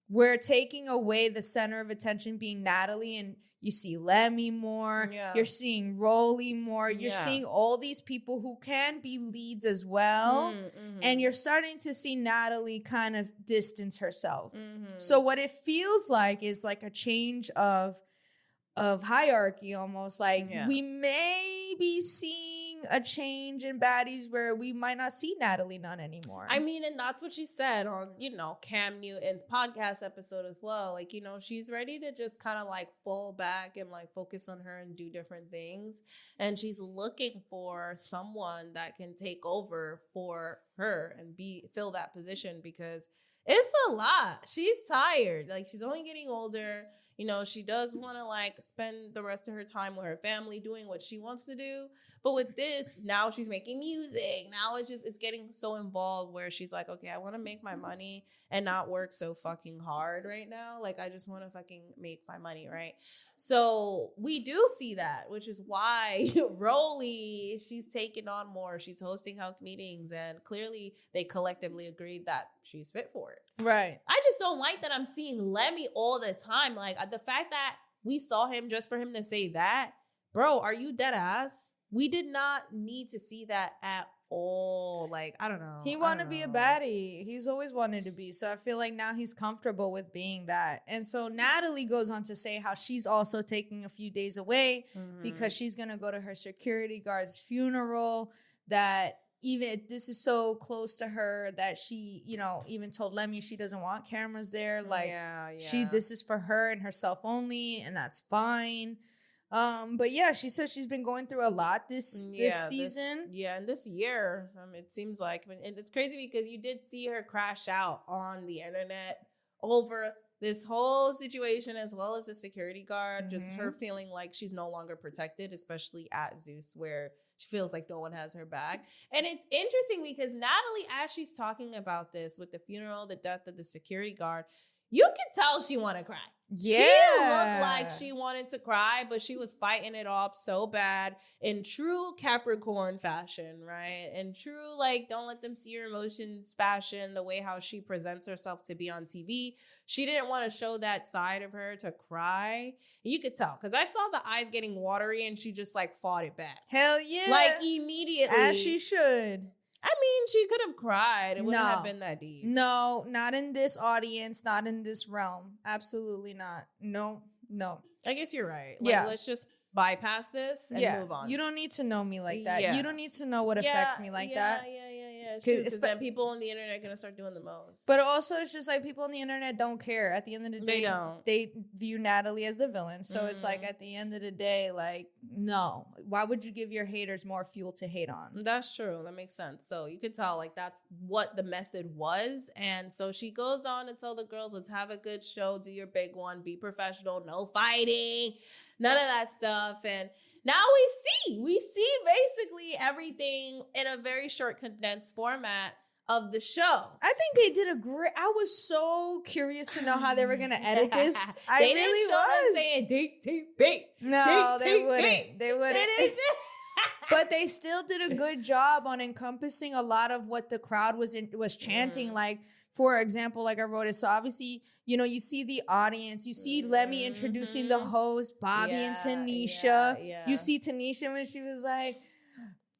we're taking away the center of attention being Natalie, and you see Lemmy more, you're seeing Rolly more, you're seeing all these people who can be leads as well, and you're starting to see Natalie kind of distance herself. So what it feels like is like a change of hierarchy almost. Like we may be seeing a change in Baddies where we might not see Natalie Nunn anymore. I mean, and that's what she said on, Cam Newton's podcast episode as well. Like, she's ready to just kind of like fall back and like focus on her and do different things. And she's looking for someone that can take over for her and fill that position, because it's a lot. She's tired. Like, she's only getting older. She does want to like spend the rest of her time with her family doing what she wants to do. But with this, now she's making music. Now it's getting so involved where she's like, okay, I want to make my money and not work so fucking hard right now. Like, I just want to fucking make my money, right? So we do see that, which is why Rolly, she's taking on more. She's hosting house meetings, and clearly they collectively agreed that she's fit for it. Right. I just don't like that I'm seeing Lemmy all the time. Like, the fact that we saw him just for him to say that, bro, are you dead ass? We did not need to see that at all. Like, I don't know. He wanted to be a baddie. He's always wanted to be. So I feel like now he's comfortable with being that. And so Natalie goes on to say how she's also taking a few days away because she's going to go to her security guard's funeral, that even this is so close to her that she, even told Lemmy she doesn't want cameras there. Like, this is for her and herself only, and that's fine. But yeah, she said she's been going through a lot this season. And this year, it seems like, and it's crazy because you did see her crash out on the internet over this whole situation, as well as the security guard, just her feeling like she's no longer protected, especially at Zeus, where she feels like no one has her back. And it's interesting because Natalie, as she's talking about this with the funeral, the death of the security guard, you could tell she wanted to cry. Yeah. She looked like she wanted to cry, but she was fighting it off so bad in true Capricorn fashion, right? In true, like, don't let them see your emotions fashion, the way how she presents herself to be on TV. She didn't want to show that side of her to cry. You could tell, because I saw the eyes getting watery and she just, like, fought it back. Hell yeah. Like, immediately. As she should. I mean, she could have cried. It wouldn't have been that deep. No, not in this audience, not in this realm. Absolutely not. No. I guess you're right. Like, let's just bypass this and move on. You don't need to know me like that. You don't need to know what affects me like that. Yeah. Yeah, it's true. Because Espe- then people on the internet are gonna start doing the most. But also, it's just like people on the internet don't care. At the end of the day, They don't. They view Natalie as the villain. So it's like at the end of the day, like, no. Why would you give your haters more fuel to hate on? That's true. That makes sense. So you could tell, like, that's what the method was. And so she goes on to tell the girls, let's have a good show, do your big one, be professional, no fighting, none of that stuff. And now we see basically everything in a very short, condensed format of the show. I think they did a great. I was so curious to know how they were gonna edit this. I They really didn't show them was. saying date, date, bait. No, Date, they date, wouldn't. date. They wouldn't. They didn't. But they still did a good job on encompassing a lot of what the crowd was chanting. Like, for example, like I wrote it. So obviously, you know, you see the audience. You see Lemmy introducing the host, Bobby and Tanisha. Yeah. You see Tanisha when she was like,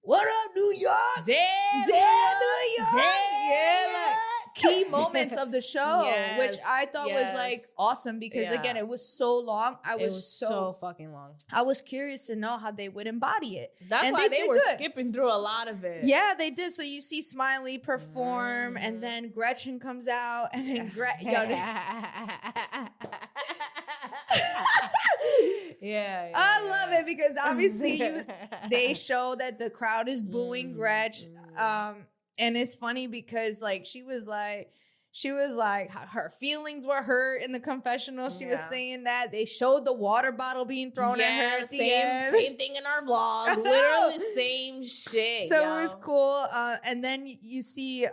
"What up, New York? Damn, New York." Damn. Yeah, like key moments of the show, Yes, which I thought was yes. like awesome because Yeah. again, it was so long. It was so fucking long. I was curious to know how they would embody it. That's And why they did were good. skipping through a lot of it. Yeah, they did. So you see Smiley perform, and then Gretchen comes out, and then yeah, I love it because obviously they show that the crowd is booing Gretch. And it's funny because like she was like her feelings were hurt in the confessional. She was saying that they showed the water bottle being thrown at her at the end. Same thing in our vlog. Literally same shit. So yo. it was cool. And then you see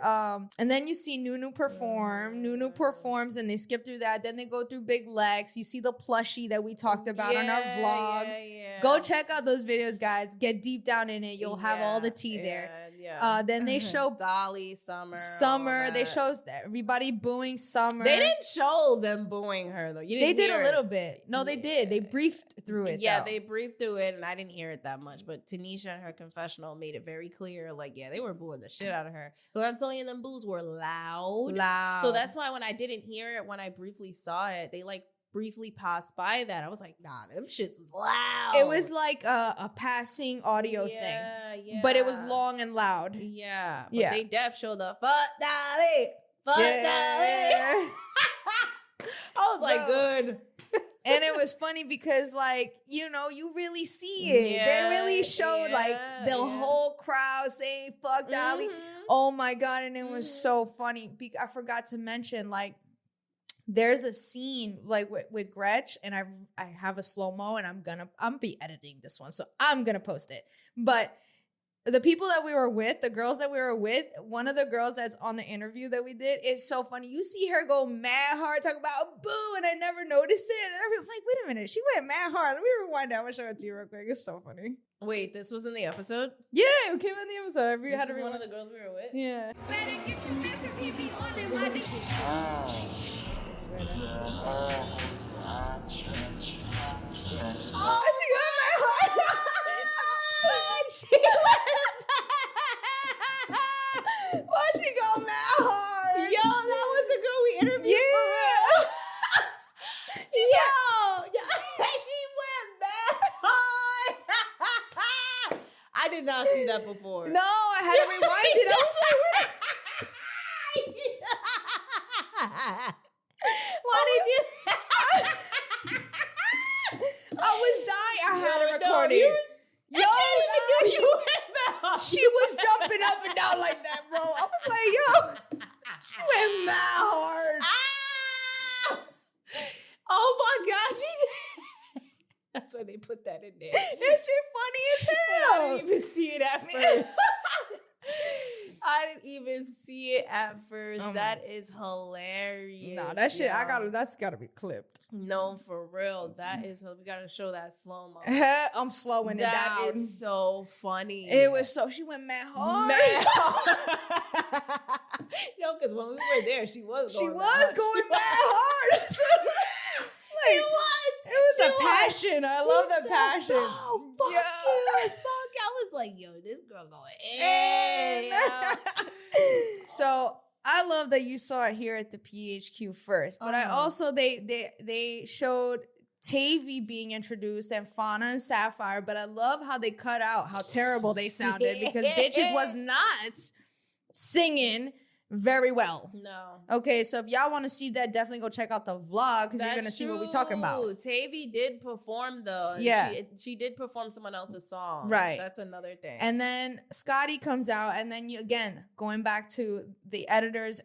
Nunu perform. Nunu performs and they skip through that. Then they go through Big Lex. You see the plushie that we talked about on our vlog. Yeah. Go check out those videos, guys. Get deep down in it. You'll have all the tea there. Yeah. Then they show Dolly, Summer. all They that. show everybody booing Summer. They didn't show them booing her though. You They didn't did hear a it. little bit. No, they did. They briefed through it. Yeah, though. they briefed through it, and I didn't hear it that much. But Tanisha in her confessional made it very clear, like, yeah, they were booing the shit out of her. But I'm telling you, them boos were loud. So that's why when I didn't hear it, when I briefly saw it, they like briefly passed by that. I was like, nah, them shits was loud. It was like a passing audio thing, but it was long and loud. Yeah, but Yeah. they def showed the fuck Dolly, fuck Dolly. I was like, Bro. good. And it was funny because, like, you know, you really see it. They really showed, like, the whole crowd saying, fuck Dolly. Oh, my God. And it was so funny. I forgot to mention, like, there's a scene, like, with Gretch, and I have a slow-mo, and I'm be editing this one, so I'm going to post it. But the people that we were with, the girls that we were with, one of the girls that's on the interview that we did, it's so funny. You see her go mad hard, talk about boo, and I never noticed it. And everyone's like, wait a minute, she went mad hard. Let me rewind it. I'm going to show it to you real quick. It's so funny. Wait, this was in the episode? Yeah, it came in the episode. I This had to is one of rewind. the girls we were with? Yeah. Oh, she got mad hard. Why she go mad hard? Yo, that was the girl we interviewed. Yeah. Yo, she went mad hard. I did not see that before. No, I had to rewind it. I was like, why did you? I was dying. I had to No, record you it. were- Yo, You went mad hard. she was jumping up and down like that, bro. I was like, yo, she went mad hard. Ah! Oh my gosh, she did. That's why they put that in there. That shit funny as I hell. didn't even see it at first. I didn't even see it at first. Oh my- That is hilarious. Nah, that shit, yo. that's gotta be clipped. No, for real. That is, we gotta show that slow mo. I'm slowing it That down. is so funny. It was so, she went mad hard. mad. No, because when we were there, she was She going was going mad hard. Like, It was. It was She the was. passion. I love the passion. Oh, fuck Yeah. you. Fuck. I was like, yo, this girl going in. So I love that you saw it here at the PHQ first, but I also they showed Tavy being introduced and Fauna and Sapphire, but I love how they cut out how terrible they sounded because bitches was not singing very well. No. Okay, so if y'all want to see that, definitely go check out the vlog because you're That's gonna see what we're talking about. true. Tavy did perform though. And Yeah. she did perform someone else's song. Right. That's another thing. And then Scotty comes out, and then you again going back to the editors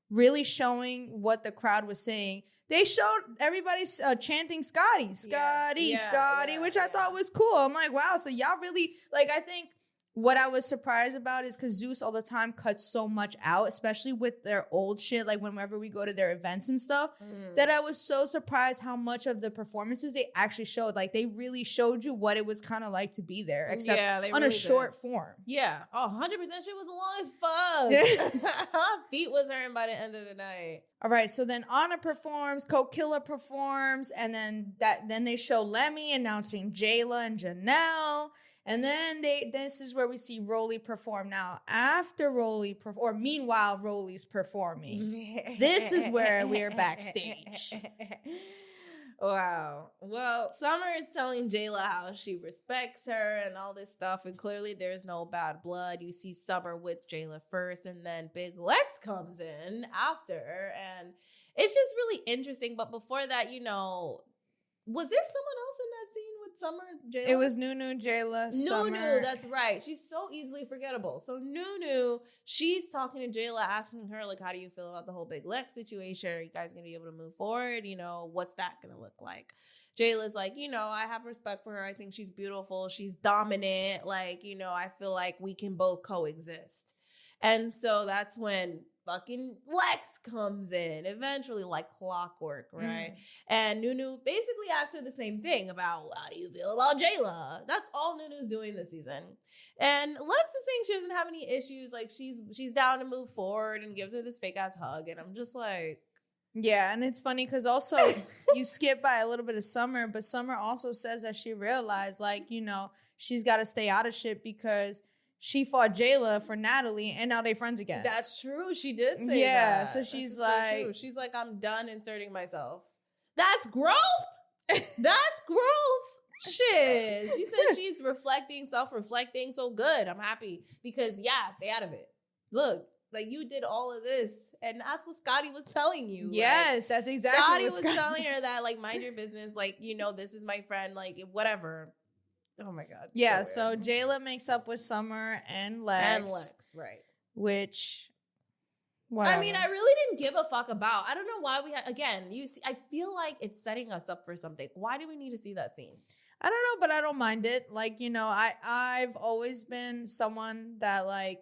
really showing what the crowd was saying. They showed everybody chanting Scotty, Scotty, Scotty, which I thought was cool. I'm like, wow, so y'all really like. I think what I was surprised about is because Zeus all the time cuts so much out, especially with their old shit, like whenever we go to their events and stuff, that I was so surprised how much of the performances they actually showed. Like, they really showed you what it was kind of like to be there, except they on really a short form. Yeah. Oh, 100% shit was long as fuck. Feet was hurting by the end of the night. All right, so then Anna performs, Coke Killer performs, and then they show Lemmy announcing Jayla and Janelle. And then this is where we see Rolly perform. Now, after Rolly meanwhile Rolly's performing, this is where we're backstage. Wow. Well, Summer is telling Jayla how she respects her and all this stuff, and clearly there's no bad blood. You see Summer with Jayla first, and then Big Lex comes in after, and it's just really interesting. But before that, you know, was there someone else in that scene with Summer, Jayla? It was Nunu, Jayla, Summer. Nunu, that's right. She's so easily forgettable. So Nunu, she's talking to Jayla, asking her, like, how do you feel about the whole Big Lex situation? Are you guys going to be able to move forward? You know, what's that going to look like? Jayla's like, you know, I have respect for her. I think she's beautiful. She's dominant. Like, you know, I feel like we can both coexist. And so that's when fucking Lex comes in eventually, like clockwork, right? And Nunu basically asks her the same thing about how do you feel about Jayla? That's all Nunu's doing this season. And Lex is saying she doesn't have any issues. Like, she's down to move forward, and gives her this fake ass hug. And I'm just like, yeah, and it's funny because also you skip by a little bit of Summer, but Summer also says that she realized, like, you know, she's got to stay out of shit because she fought Jayla for Natalie, and now they friends again. that's true. She did say that. Yeah, so she's like, true. She's like, I'm done inserting myself. That's growth. That's growth. Shit. She says she's self-reflecting. So good. I'm happy because stay out of it. Look, like, you did all of this, and that's what Scotty was telling you. yes, that's exactly Scotty what was telling her that, like, mind your business. Like, you know, this is my friend. Like, whatever. Oh my God. Yeah, so so Jayla makes up with Summer and Lex. And Lex, right. Which, whatever. I mean, I really didn't give a fuck about. I don't know why we had, again, you see, I feel like it's setting us up for something. Why do we need to see that scene? I don't know, but I don't mind it. Like, you know, I've always been someone that, like,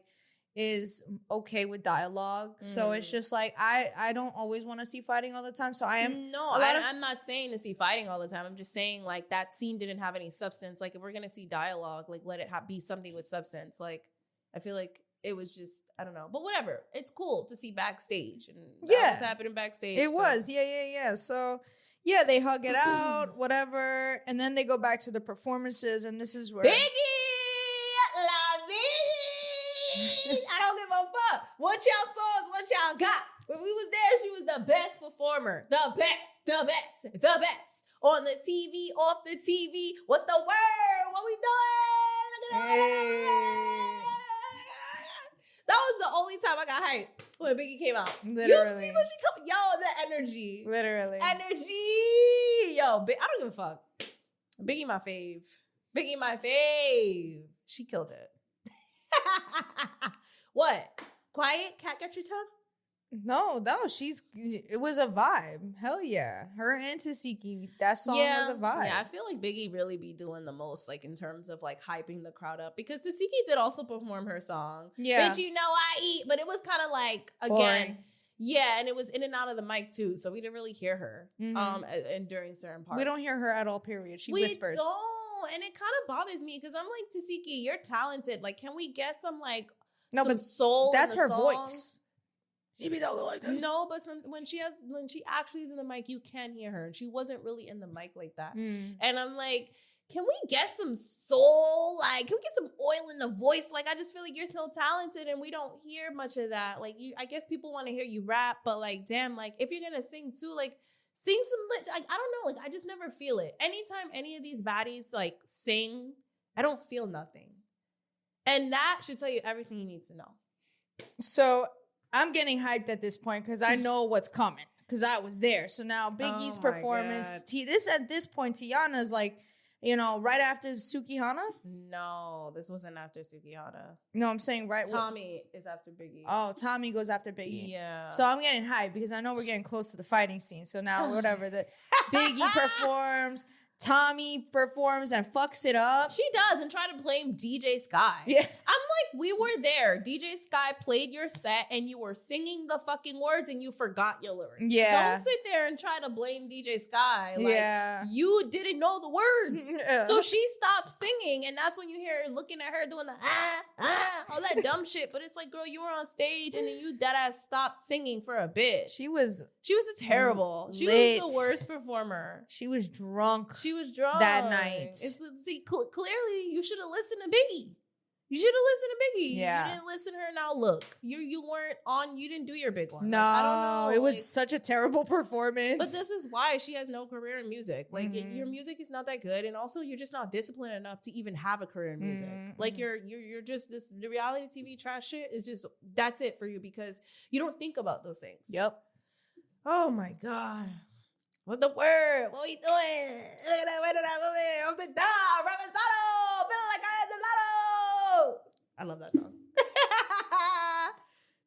is okay with dialogue. So it's just like, I don't always want to see fighting all the time. So I am. No, I'm not saying to see fighting all the time. I'm just saying, like, that scene didn't have any substance. Like, if we're going to see dialogue, like, let it be something with substance. Like, I feel like it was just, I don't know. But whatever. It's cool to see backstage. And that was happening backstage. It was. Yeah. So, yeah, they hug it out, whatever. And then they go back to the performances. And this is where... Biggie! La Biggie! I don't give a fuck. What y'all saw is what y'all got. When we was there, she was the best performer. The best. On the TV, off the TV. What's the word? What we doing? Look at that. That was the only time I got hyped when Biggie came out. Literally. You see when she come? Yo, the energy. Literally. Energy. Yo, I don't give a fuck. Biggie my fave. She killed it. What? Quiet? Cat got your tongue? No, it was a vibe. Hell yeah. Her and Tasiki, that song was a vibe. Yeah, I feel like Biggie really be doing the most, like, in terms of, like, hyping the crowd up. Because Tasiki did also perform her song. Yeah. Bitch, you know I eat. But it was kind of like, again, boring. Yeah, and it was in and out of the mic, too. So we didn't really hear her and during certain parts. We don't hear her at all, period. She whispers. We don't. And it kind of bothers me because I'm like, Tasiki, you're talented. Like, can we get some, like, some soul that's in the her song? voice. She be talking like this. No, but when she actually is in the mic, you can hear her, and she wasn't really in the mic like that. And I'm like, can we get some soul? Like, can we get some oil in the voice? Like, I just feel like you're so talented, and we don't hear much of that. Like, I guess people want to hear you rap, but like, damn, like, if you're gonna sing too, like, sing some. I don't know. Like, I just never feel it. Anytime any of these baddies like sing, I don't feel nothing, and that should tell you everything you need to know. So I'm getting hyped at this point because I know what's coming because I was there. So now Biggie's Oh my performance. God. At this point, Tiana's like, right after Sukihana. No, this wasn't after Sukihana. No, I'm saying right. Tommy is after Biggie. Oh, Tommy goes after Biggie. Yeah. So I'm getting hyped because I know we're getting close to the fighting scene. So now whatever the Biggie performs, Tommy performs and fucks it up. She does and try to blame DJ Sky. Yeah. I'm like, we were there. DJ Sky played your set and you were singing the fucking words and you forgot your lyrics. Yeah. Don't sit there and try to blame DJ Sky. Like, Yeah. you didn't know the words. Yeah. So she stopped singing and that's when you hear her looking at her doing the all that dumb shit. But it's like, girl, you were on stage and then you deadass stopped singing for a bit. She was terrible. She lit. was the worst performer. She was drunk. She was drunk that night. Clearly, you should have listened to Biggie. You should have listened to Biggie. Yeah. You didn't listen to her. Now look, you weren't on. You didn't do your big one. No, Like, I don't know. it was such a terrible performance. But this is why she has no career in music. Like Mhm. your music is not that good, and also you're just not disciplined enough to even have a career in music. Like you're just the reality TV trash shit is just that's it for you because you don't think about those things. Yep. Oh my god. What the word? What we doing? Look at that way to that movie. Off the top. Reposado. Feeling like I had the lotto. I love that song.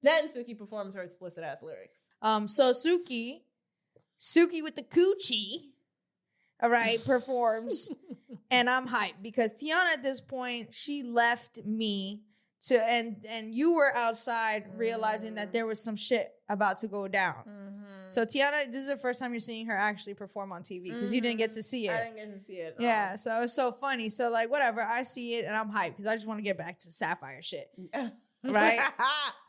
Then Suki performs her explicit ass lyrics. So Suki with the coochie, all right, performs, and I'm hyped because Tiana at this point she left me to and you were outside realizing that there was some shit about to go down. So Tiana, this is the first time you're seeing her actually perform on TV because you didn't get to see it. I didn't get to see it. Yeah, so it was so funny. So like whatever, I see it and I'm hyped because I just want to get back to the Sapphire shit. Right?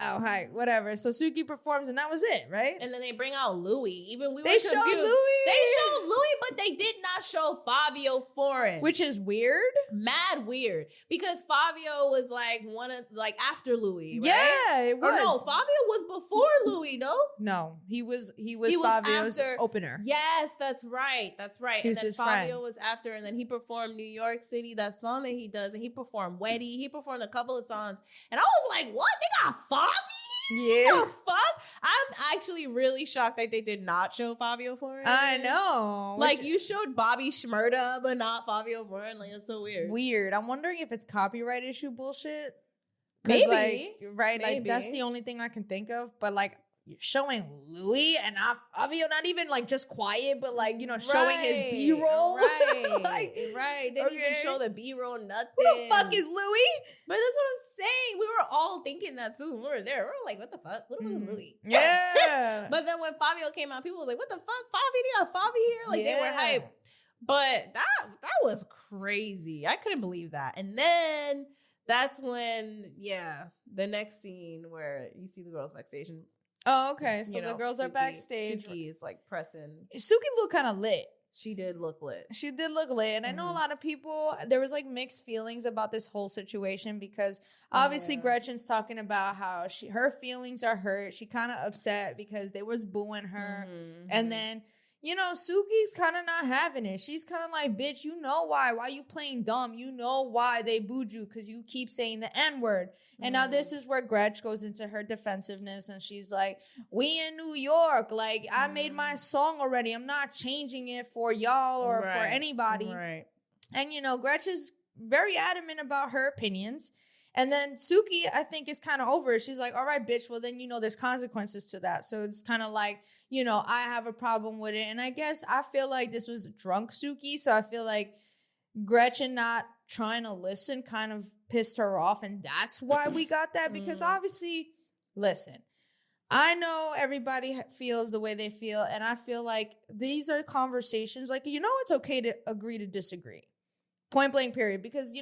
Oh, hi, whatever. So Suki performs and that was it, right? And then they bring out Louis. Even we They were showed confused. Louis. They showed Louis, but they did not show Fabio Foreign. Which is weird. Mad weird. Because Fabio was like after Louis, right? Yeah, it was. Or no, Fabio was before Louis, no? No, he was was Fabio's after- opener. Yes, that's right. That's right. He And was then his Fabio friend. was after, and then he performed New York City, that song that he does, and he performed Weddy. He performed a couple of songs. And I was like, what? They got Fabio? Yeah. The fuck? I'm actually really shocked that they did not show Fabio Foreign. I know. Like Which- you showed Bobby Shmurda, but not Fabio Foreign. Like it's so weird. weird. I'm wondering if it's copyright issue bullshit. 'Cause, Maybe. like, right? Like that's Maybe. the only thing I can think of. But like you're showing Louis and Fabio, not even like just quiet, but like showing his Right, B-roll. Right, Like, right. They didn't even okay. show the B-roll, nothing. Who the fuck is Louis? But that's what I'm saying. We were all thinking that too. We were there. We were like, what the fuck? What the fuck is Louis? Yeah. But then when Fabio came out, people was like, what the fuck? Fabio, you got Fabio here? Like they were Yeah. hyped. But that was crazy. I couldn't believe that. And then that's when, the next scene where you see the girls backstage and Oh, okay. So you the know, girls are Suki- backstage. Suki is like pressing. Suki looked kind of lit. She did look lit. She did look lit. And I know a lot of people, there was like mixed feelings about this whole situation because obviously Yeah. Gretchen's talking about how her feelings are hurt. She kind of upset because they was booing her. And then, Suki's kind of not having it. She's kind of like, bitch, you know why? Why you playing dumb? You know why they booed you because you keep saying the N-word. And now this is where Gretch goes into her defensive,ness and she's like, we in New York. Like, I made my song already. I'm not changing it for y'all or for anybody. Right. And, Gretch is very adamant about her opinions. And then Suki, I think, is kind of over it. She's like, all right, bitch, well, then, there's consequences to that. So it's kind of like, I have a problem with it. And I guess I feel like this was drunk Suki. So I feel like Gretchen not trying to listen kind of pissed her off. And that's why we got that. Because obviously, listen, I know everybody feels the way they feel. And I feel like these are conversations like, it's okay to agree to disagree. Point blank, period. Because,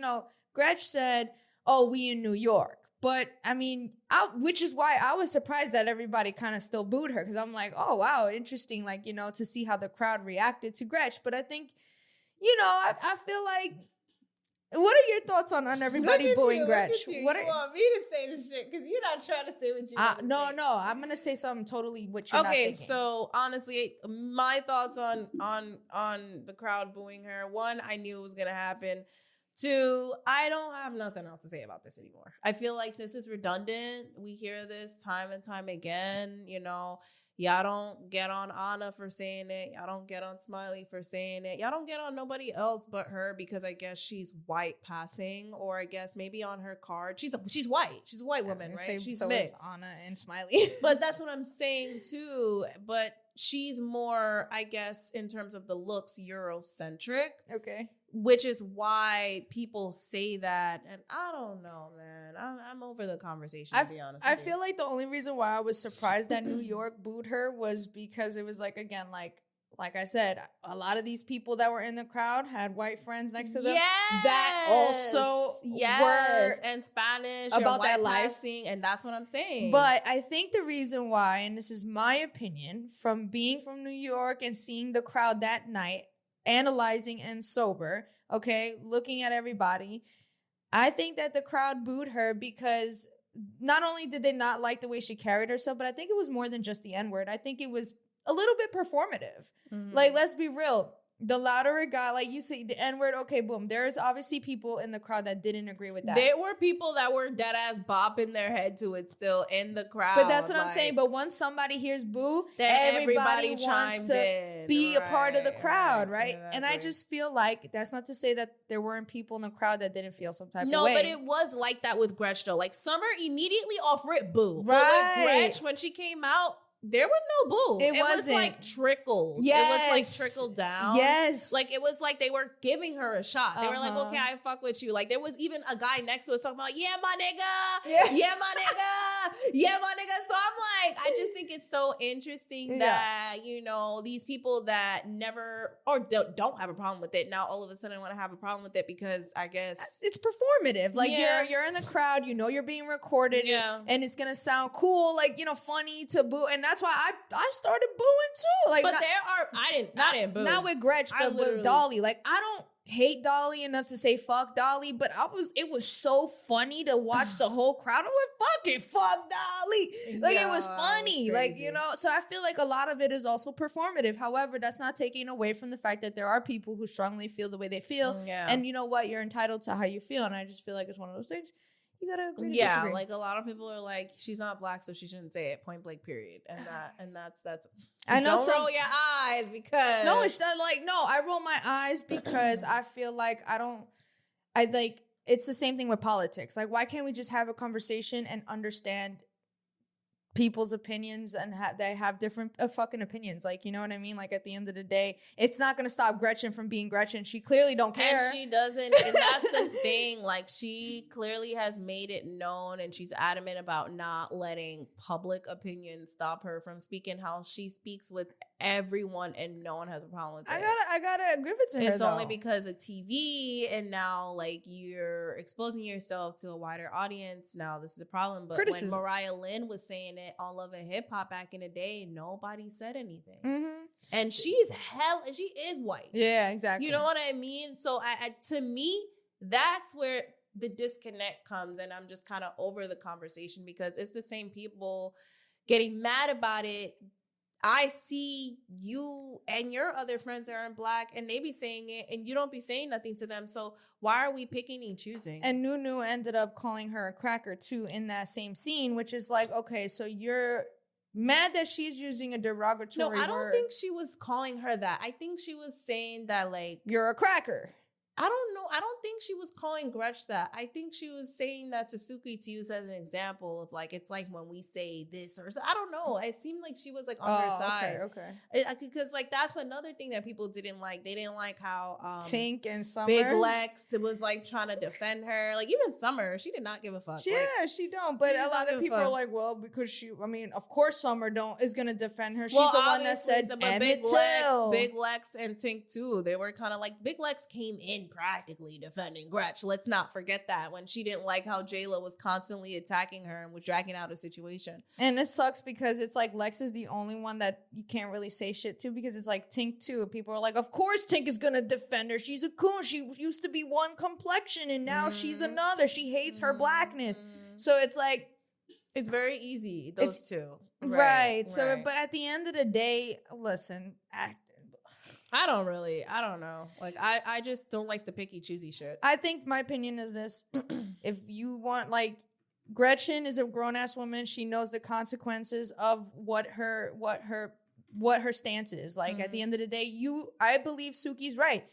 Gretch said, oh, we in New York. But, I mean, which is why I was surprised that everybody kind of still booed her. Because I'm like, oh, wow, interesting, like, to see how the crowd reacted to Gretch. But I think, I feel like, what are your thoughts on everybody booing Gretch? What you want me to say this shit because you're not trying to say what you want to say. No, I'm going to say something totally what you're not Okay, thinking. so honestly, my thoughts on the crowd booing her. One, I knew it was gonna happen. I don't have nothing else to say about this anymore. I feel like this is redundant. We hear this time and time again. You know, y'all don't get on Anna for saying it. Y'all don't get on Smiley for saying it. Y'all don't get on nobody else but her because I guess she's white passing, or I guess maybe on her card she's white. She's a white woman, right? She's so mixed. is Anna and Smiley. But that's what I'm saying too. But she's more, I guess, in terms of the looks, Eurocentric. Okay. Which is why people say that, and I don't know, man. I'm over the conversation, to be honest. I feel like the only reason why I was surprised that New York booed her was because it was like, again, like I said, a lot of these people that were in the crowd had white friends next to them. Yes, that also were and Spanish about white that life. passing, and that's what I'm saying. But I think the reason why, and this is my opinion, from being from New York and seeing the crowd that night, analyzing and sober, okay, looking at everybody, I think that the crowd booed her because not only did they not like the way she carried herself, but I think it was more than just the N-word. I think it was a little bit performative. Like, let's be real. The louder it got, like you say, the N-word, okay, boom. There's obviously people in the crowd that didn't agree with that. There were people that were dead ass bopping their head to it still in the crowd. But that's what I'm saying. But once somebody hears boo, then everybody wants chimed to in. be a part of the crowd, right? Yeah, and I just feel like that's not to say that there weren't people in the crowd that didn't feel some type of way. No, but it was like that with Gretch though. Like Summer immediately off rip boo. Right. But with Gretch, when she came out, there was no boo. It was wasn't. like trickled. Yes. It was like trickled down. Yes. Like it was like they were giving her a shot. They were like, Uh-huh. okay, I fuck with you. Like there was even a guy next to us talking about, yeah, my nigga. Yeah. Yeah, my nigga. Yeah, my nigga. So I'm like, I just think it's so interesting that, you know, these people that never or don't have a problem with it now all of a sudden want to have a problem with it because I guess it's performative. Like Yeah. you're in the crowd, you know you're being recorded, and it's gonna sound cool, like, you know, funny to boo, and that's why I started booing too. Like, but I didn't boo. Not with Gretch, but with Dolly. Like, I don't hate Dolly enough to say fuck Dolly, but it was so funny to watch the whole crowd. I was fucking fuck Dolly. Like, it was funny. Like, you know, so I feel like a lot of it is also performative. However, that's not taking away from the fact that there are people who strongly feel the way they feel. And you know what? You're entitled to how you feel. And I just feel like it's one of those things. You gotta agree to disagree. Like a lot of people are like, she's not black, so she shouldn't say it. Point blank, period. And that's. I know. Don't roll your eyes because no, it's not like no. I roll my eyes because I feel like it's the same thing with politics. Like, why can't we just have a conversation and understand people's opinions and they have different fucking opinions? Like, you know what I mean? Like, at the end of the day, it's not gonna stop Gretchen from being Gretchen. She clearly don't care, and she doesn't. And that's the thing. Like, she clearly has made it known, and she's adamant about not letting public opinion stop her from speaking how she speaks with everyone, and no one has a problem with it. I gotta give it to her. It's only because of TV, and now like you're exposing yourself to a wider audience. Now this is a problem. But Criticism. when Mariah Lynn was saying it on Love and Hip Hop back in the day, nobody said anything. And she is white. Yeah, exactly. You know what I mean? So to me, that's where the disconnect comes, and I'm just kind of over the conversation because it's the same people getting mad about it. I see you and your other friends that aren't black, and they be saying it, and you don't be saying nothing to them. So why are we picking and choosing? And Nunu ended up calling her a cracker too in that same scene, which is like, okay, so you're mad that she's using a derogatory word. No, I don't think she was calling her that. I think she was saying that like you're a cracker. I don't know. I don't think she was calling Gretch that. I think she was saying that to Suki to use as an example of like, it's like when we say this or I don't know. It seemed like she was like on her side. Okay. Because like that's another thing that people didn't like. They didn't like how Tink and Summer. Big Lex, it was like trying to defend her. Like even Summer, she did not give a fuck. Yeah, like, she don't. But a lot of people are like, well, because of course Summer is gonna defend her. She's the one that said Big Lex and Tink too. They were kind of like Big Lex came in practically defending Gretch. Let's not forget that when she didn't like how Jayla was constantly attacking her and was dragging out a situation. And it sucks because it's like Lex is the only one that you can't really say shit to because it's like Tink too. People are like, of course Tink is gonna defend her. She's a coon. She used to be one complexion and now she's another. She hates her blackness. So it's like it's very easy. Those two, right. So, but at the end of the day, listen. I don't know. Like, I just don't like the picky choosy shit. I think my opinion is this. If you want, like, Gretchen is a grown-ass woman. She knows the consequences of what her stance is. Like, at the end of the day, I believe Suki's right.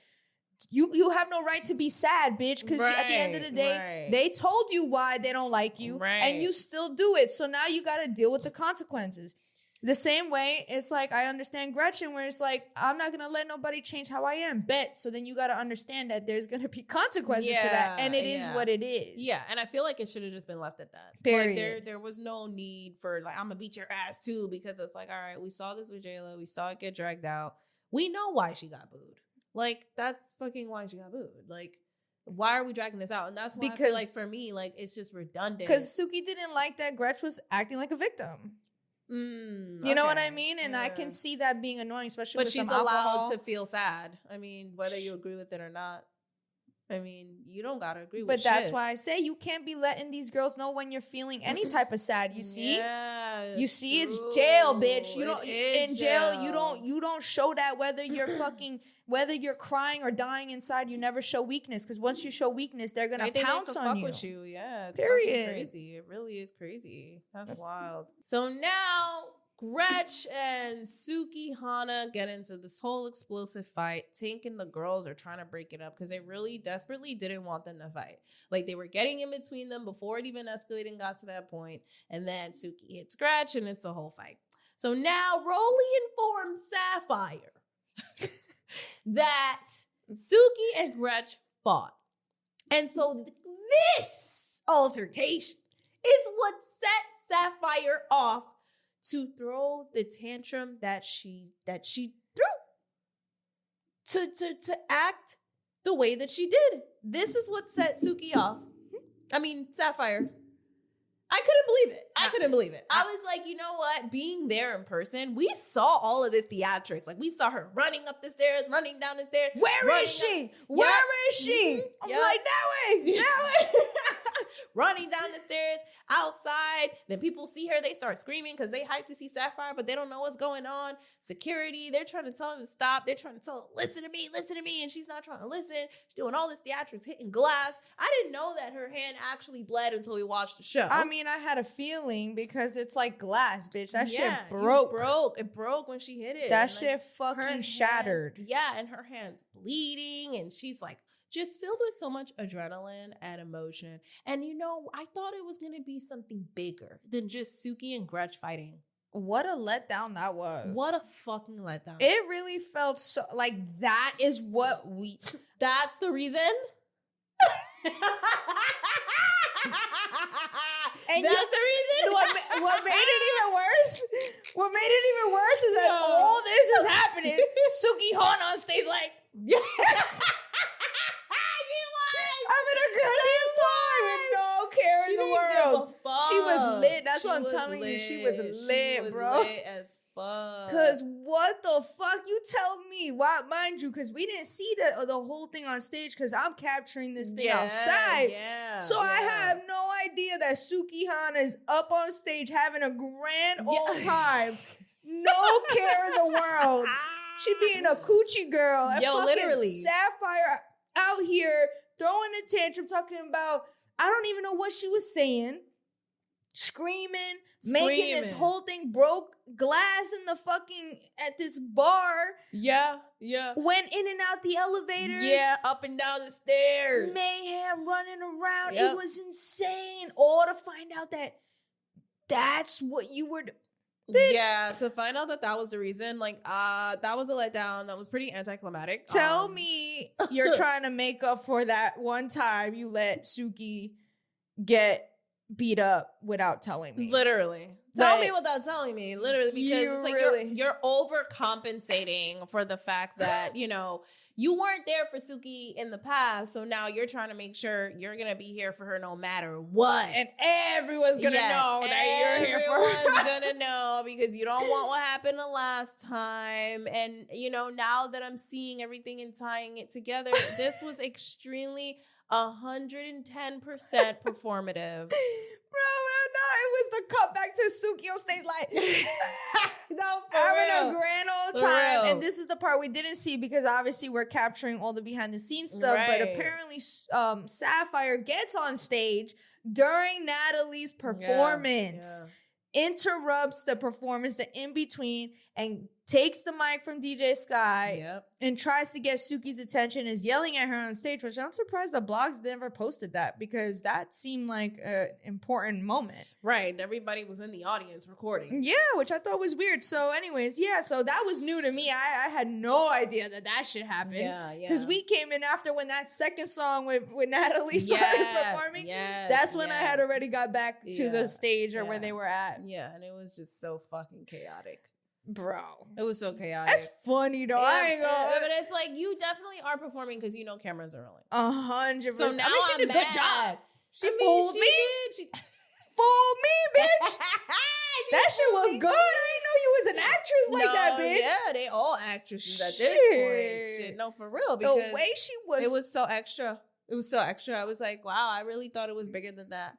You have no right to be sad, bitch, because at the end of the day, they told you why they don't like you, and you still do it. So now you got to deal with the consequences. The same way, it's like, I understand Gretchen, where it's like, I'm not going to let nobody change how I am. Bet. So then you got to understand that there's going to be consequences to that. And it is what it is. Yeah. And I feel like it should have just been left at that. Period. Like, there was no need for, like, I'm going to beat your ass too, because it's like, all right, we saw this with J-Lo. We saw it get dragged out. We know why she got booed. Like, that's fucking why she got booed. Like, why are we dragging this out? And that's why I feel like, for me, like, it's just redundant. Because Suki didn't like that Gretch was acting like a victim. You know what I mean? And I can see that being annoying, especially with some alcohol. But she's allowed to feel sad. I mean, whether you agree with it or not. I mean, you don't gotta agree with it. But that's why I say you can't be letting these girls know when you're feeling any type of sad. You see? Yeah, you see, it's jail, bitch. You don't in jail, you don't show that whether you're crying or dying inside, you never show weakness. Because once you show weakness, they're gonna pounce on you. With you. Yeah. It's Period. Crazy. It really is crazy. That's wild. So now Gretch and Suki Hana get into this whole explosive fight. Tink and the girls are trying to break it up because they really desperately didn't want them to fight. Like, they were getting in between them before it even escalated and got to that point. And then Suki hits Gretch and it's a whole fight. So now Rolly informs Sapphire that Suki and Gretch fought. And so this altercation is what set Sapphire off to throw the tantrum that she threw, to act the way that she did. This is what set Suki off. I mean, Sapphire. I couldn't believe it. I was like, you know what? Being there in person, we saw all of the theatrics. Like, we saw her running up the stairs, running down the stairs. Where is she? Where is she? I'm like, that way. Running down the stairs, outside. Then people see her, they start screaming because they hyped to see Sapphire, but they don't know what's going on. Security, they're trying to tell her to stop. They're trying to tell her, listen to me. And she's not trying to listen. She's doing all this theatrics, hitting glass. I didn't know that her hand actually bled until we watched the show. I mean, I had a feeling because it's like glass, bitch. That shit broke. It broke when she hit it. That shit fucking shattered. And her hand's bleeding, and she's like, just filled with so much adrenaline and emotion. And, you know, I thought it was going to be something bigger than just Suki and Gretch fighting. What a letdown that was. What a fucking letdown. It really felt so, like, that is what that's the reason? And that's the reason? What made it even worse? What made it even worse is that all this is happening. Suki Hana on stage like, having a good ass time with no care in the world. She was lit. That's what I'm telling you. She was lit, bro. Lit as fuck. Cause what the fuck? You tell me. Why, mind you, because we didn't see the whole thing on stage because I'm capturing this thing outside. Yeah. So I have no idea that Suki Hana is up on stage having a grand old time. No care in the world. She being a coochie girl. And literally. Sapphire out here throwing a tantrum, talking about, I don't even know what she was saying. Screaming, making this whole thing, broke glass in the fucking, at this bar. Yeah. Went in and out the elevators. Yeah, up and down the stairs. Mayhem, running around. Yep. It was insane. All to find out that that's what you were... Bitch. Yeah, to find out that was the reason, like, that was a letdown. That was pretty anticlimactic. Tell me you're trying to make up for that one time you let Suki get beat up without telling me. Literally. Tell me without telling me. Literally, because it's like you're overcompensating for the fact that, you know, you weren't there for Suki in the past, so now you're trying to make sure you're going to be here for her no matter what. And everyone's going to know that you're here for her. Everyone's going to know because you don't want what happened the last time. And, you know, now that I'm seeing everything and tying it together, this was extremely 110% performative. Bro, no, it was the cutback to Suki on stage, like, no, having a grand old time. And this is the part we didn't see because obviously we're capturing all the behind the scenes stuff. But Right. apparently, Sapphire gets on stage during Natalie's performance, interrupts the performance, the in between, and takes the mic from DJ Sky Yep. and tries to get Suki's attention, is yelling at her on stage, which I'm surprised the blogs never posted that because that seemed like an important moment. Right. Everybody was in the audience recording. Yeah, which I thought was weird. So anyways, yeah, so that was new to me. I had no idea that shit happened. Yeah, yeah. Because we came in after when that second song with Natalie started performing. Yes, That's when I had already got back to Yeah, the stage or where yeah. they were at. Yeah, and it was just so fucking chaotic. Bro. It was so chaotic. That's funny though. I ain't gonna. But it's like you definitely are performing because you know cameras are rolling. 100%. So now I mean, she I'm did a good mad. job. She I mean, fooled she me. did. She Fooled me, bitch. That shit fooled was me. good. I didn't know you was an actress like that, bitch. Yeah, they all actresses at this Shit. point. Shit, no, for real. The Because way she was. it was so extra. It was so extra. I was like, wow, I really thought it was bigger than that.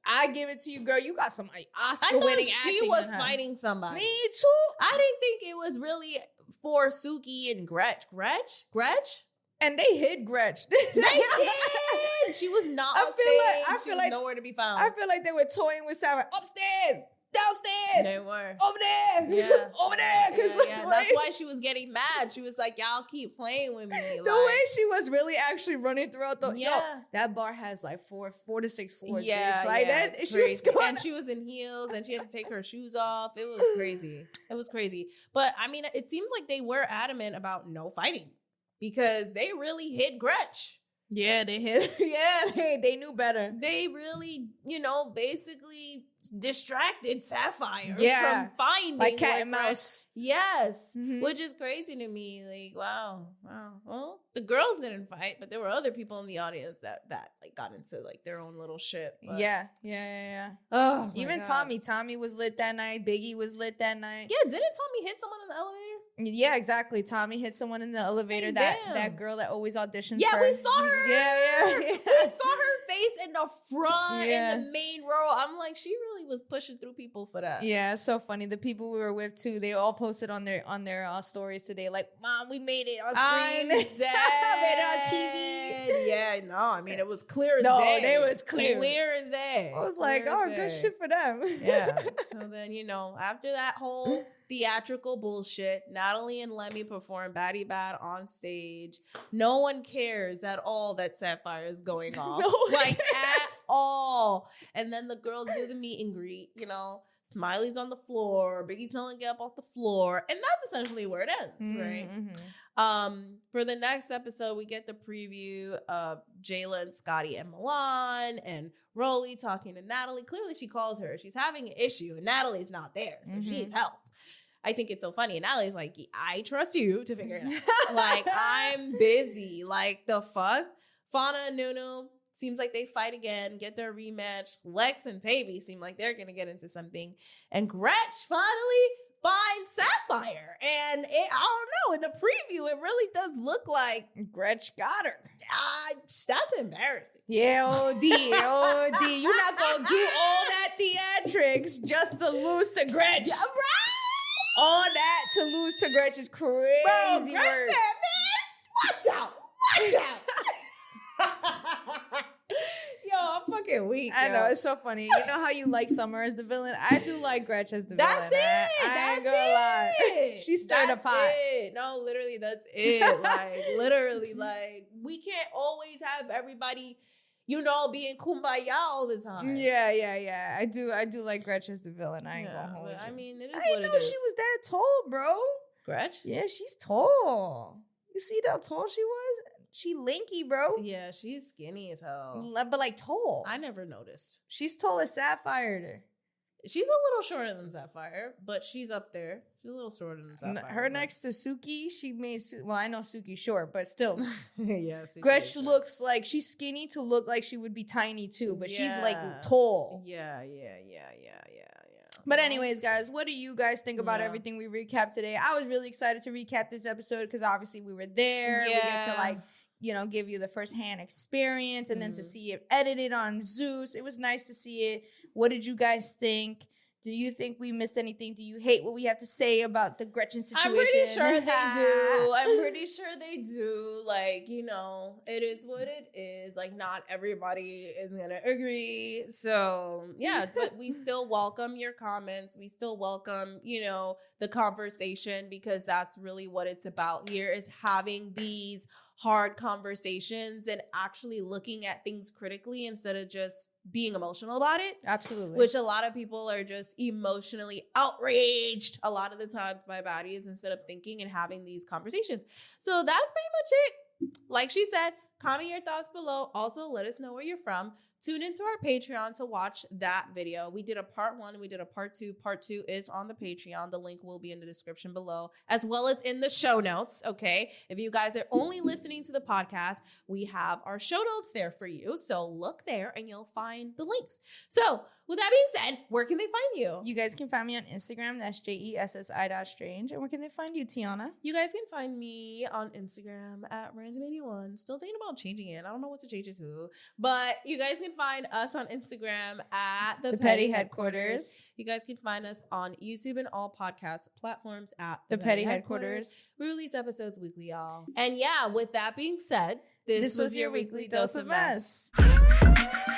I give it to you, girl. You got some I Oscar thought winning she acting was in her. fighting somebody. Me too. I didn't think it was really for Suki and Gretch. Gretch? And they hid Gretch. They did. She was not I on feel like- stage. I She feel was like- nowhere to be found. I feel like they were toying with Sapphire. Upstairs, downstairs, They were. over there, Yeah. over there. Yeah. That's why she was getting mad. She was like, y'all keep playing with me. The way she was really actually running throughout the Yeah. that bar has like four to six floors. Yeah, bitch. Like yeah, that. it's She was crazy. going. And she was in heels and she had to take her shoes off. It was crazy. It was crazy. But I mean, it seems like they were adamant about no fighting because they really hit Gretch. Yeah, they hit. Yeah, they knew better. They really, basically distracted Sapphire Yeah. from finding Like cat what and Gretch- mouse. Yes, Mhm. which is crazy to me. Like, wow. Well, the girls didn't fight, but there were other people in the audience that like got into like their own little shit. But- Yeah. Oh, my Even God. Tommy was lit that night. Biggie was lit that night. Yeah, didn't Tommy hit someone in the elevator? Yeah, exactly. Tommy hit someone in the elevator. Damn. That girl that always auditions. Yeah, for- we saw her. Yeah. We saw her face in the front Yeah. in the main row. I'm like, she really was pushing through people for that. Yeah, it's so funny. The people we were with too, they all posted on their stories today, like, "Mom, we made it on I'm screen, dead. made it on TV." Yeah, no, I mean it was clear as No, day. they was clear. Clear as day. I was like, Clear "Oh, as good day. shit for them." Yeah. So then, after that whole theatrical bullshit, Natalie and Lemmy perform Batty Bad on stage. No one cares at all that Sapphire is going off. No one Like, cares. at all. And then the girls do the meet and greet, Smiley's on the floor, Biggie's telling get up off the floor. And that's essentially where it ends, right? Mhm. For the next episode, we get the preview of Jayla, Scotty, and Milan, and Rolly talking to Natalie. Clearly, she calls her. She's having an issue, and Natalie's not there, so she needs help. I think it's so funny. And Natalie's like, I trust you to figure it out. Like, I'm busy. Like, the fuck? Fauna and Nunu seems like they fight again, get their rematch. Lex and Tavy seem like they're going to get into something. And Gretch finally finds Sapphire. And I don't know, in the preview, it really does look like Gretch got her. that's embarrassing. Yeah, OD. You're not gonna do all that theatrics just to lose to Gretch. Yeah, right? All that to lose to Gretch is crazy. Bro, Gretch work. said, man, watch out. Yo, I'm fucking weak. I yo. know, it's so funny. You know how you like Summer as the villain? I do like Gretch as the That's villain. it. I ain't That's gonna lie. it. She stirred a That's pot. it. No, literally, that's it. Like, literally, like, we can't always have everybody, being kumbaya all the time. Yeah. I do like Gretch as the villain. I ain't Yeah, gonna hold but you. I mean, it is I what didn't it know is. she was that tall, bro. Gretch? Yeah, she's tall. You see how tall she was? She linky, bro. Yeah, she's skinny as hell. But like tall. I never noticed. She's tall as Sapphire. She's a little shorter than Sapphire, but she's up there. She's a little shorter than Sapphire. Her next to Suki, she made. Well, I know Suki's short, but still, yeah, Suki Gretch is short. looks like she's skinny to look like she would be tiny too, but she's like Yeah. tall. Yeah. But anyways, guys, what do you guys think about Yeah. everything we recapped today? I was really excited to recap this episode because obviously we were there. We get to Yeah. give you the firsthand experience and then to Mhm. see it edited on Zeus. It was nice to see it. What did you guys think? Do you think we missed anything? Do you hate what we have to say about the Gretchen situation? I'm pretty sure they do. I'm pretty sure they do. Like, you know, it is what it is. Like, not everybody is going to agree. So, yeah, but we still welcome your comments. We still welcome, you know, the conversation, because that's really what it's about here, is having these hard conversations and actually looking at things critically instead of just being emotional about it. Absolutely. Which a lot of people are just emotionally outraged a lot of the times by baddies instead of thinking and having these conversations. So that's pretty much it. Like she said, comment your thoughts below. Also, let us know where you're from. Tune into our Patreon to watch that video. We did a part 1 and we did a part 2. Part 2 is on the Patreon. The link will be in the description below, as well as in the show notes, okay? If you guys are only listening to the podcast, we have our show notes there for you. So look there and you'll find the links. So with that being said, where can they find you? You guys can find me on Instagram. That's JESSI.strange. And where can they find you, Tiana? You guys can find me on Instagram at Random81. Still thinking about changing it. I don't know what to change it to. But you guys can find us on Instagram at the Petty Headquarters. You guys can find us on YouTube and all podcast platforms at The Petty Headquarters. We release episodes weekly, y'all. And yeah, with that being said, this was your weekly dose of mess. mess.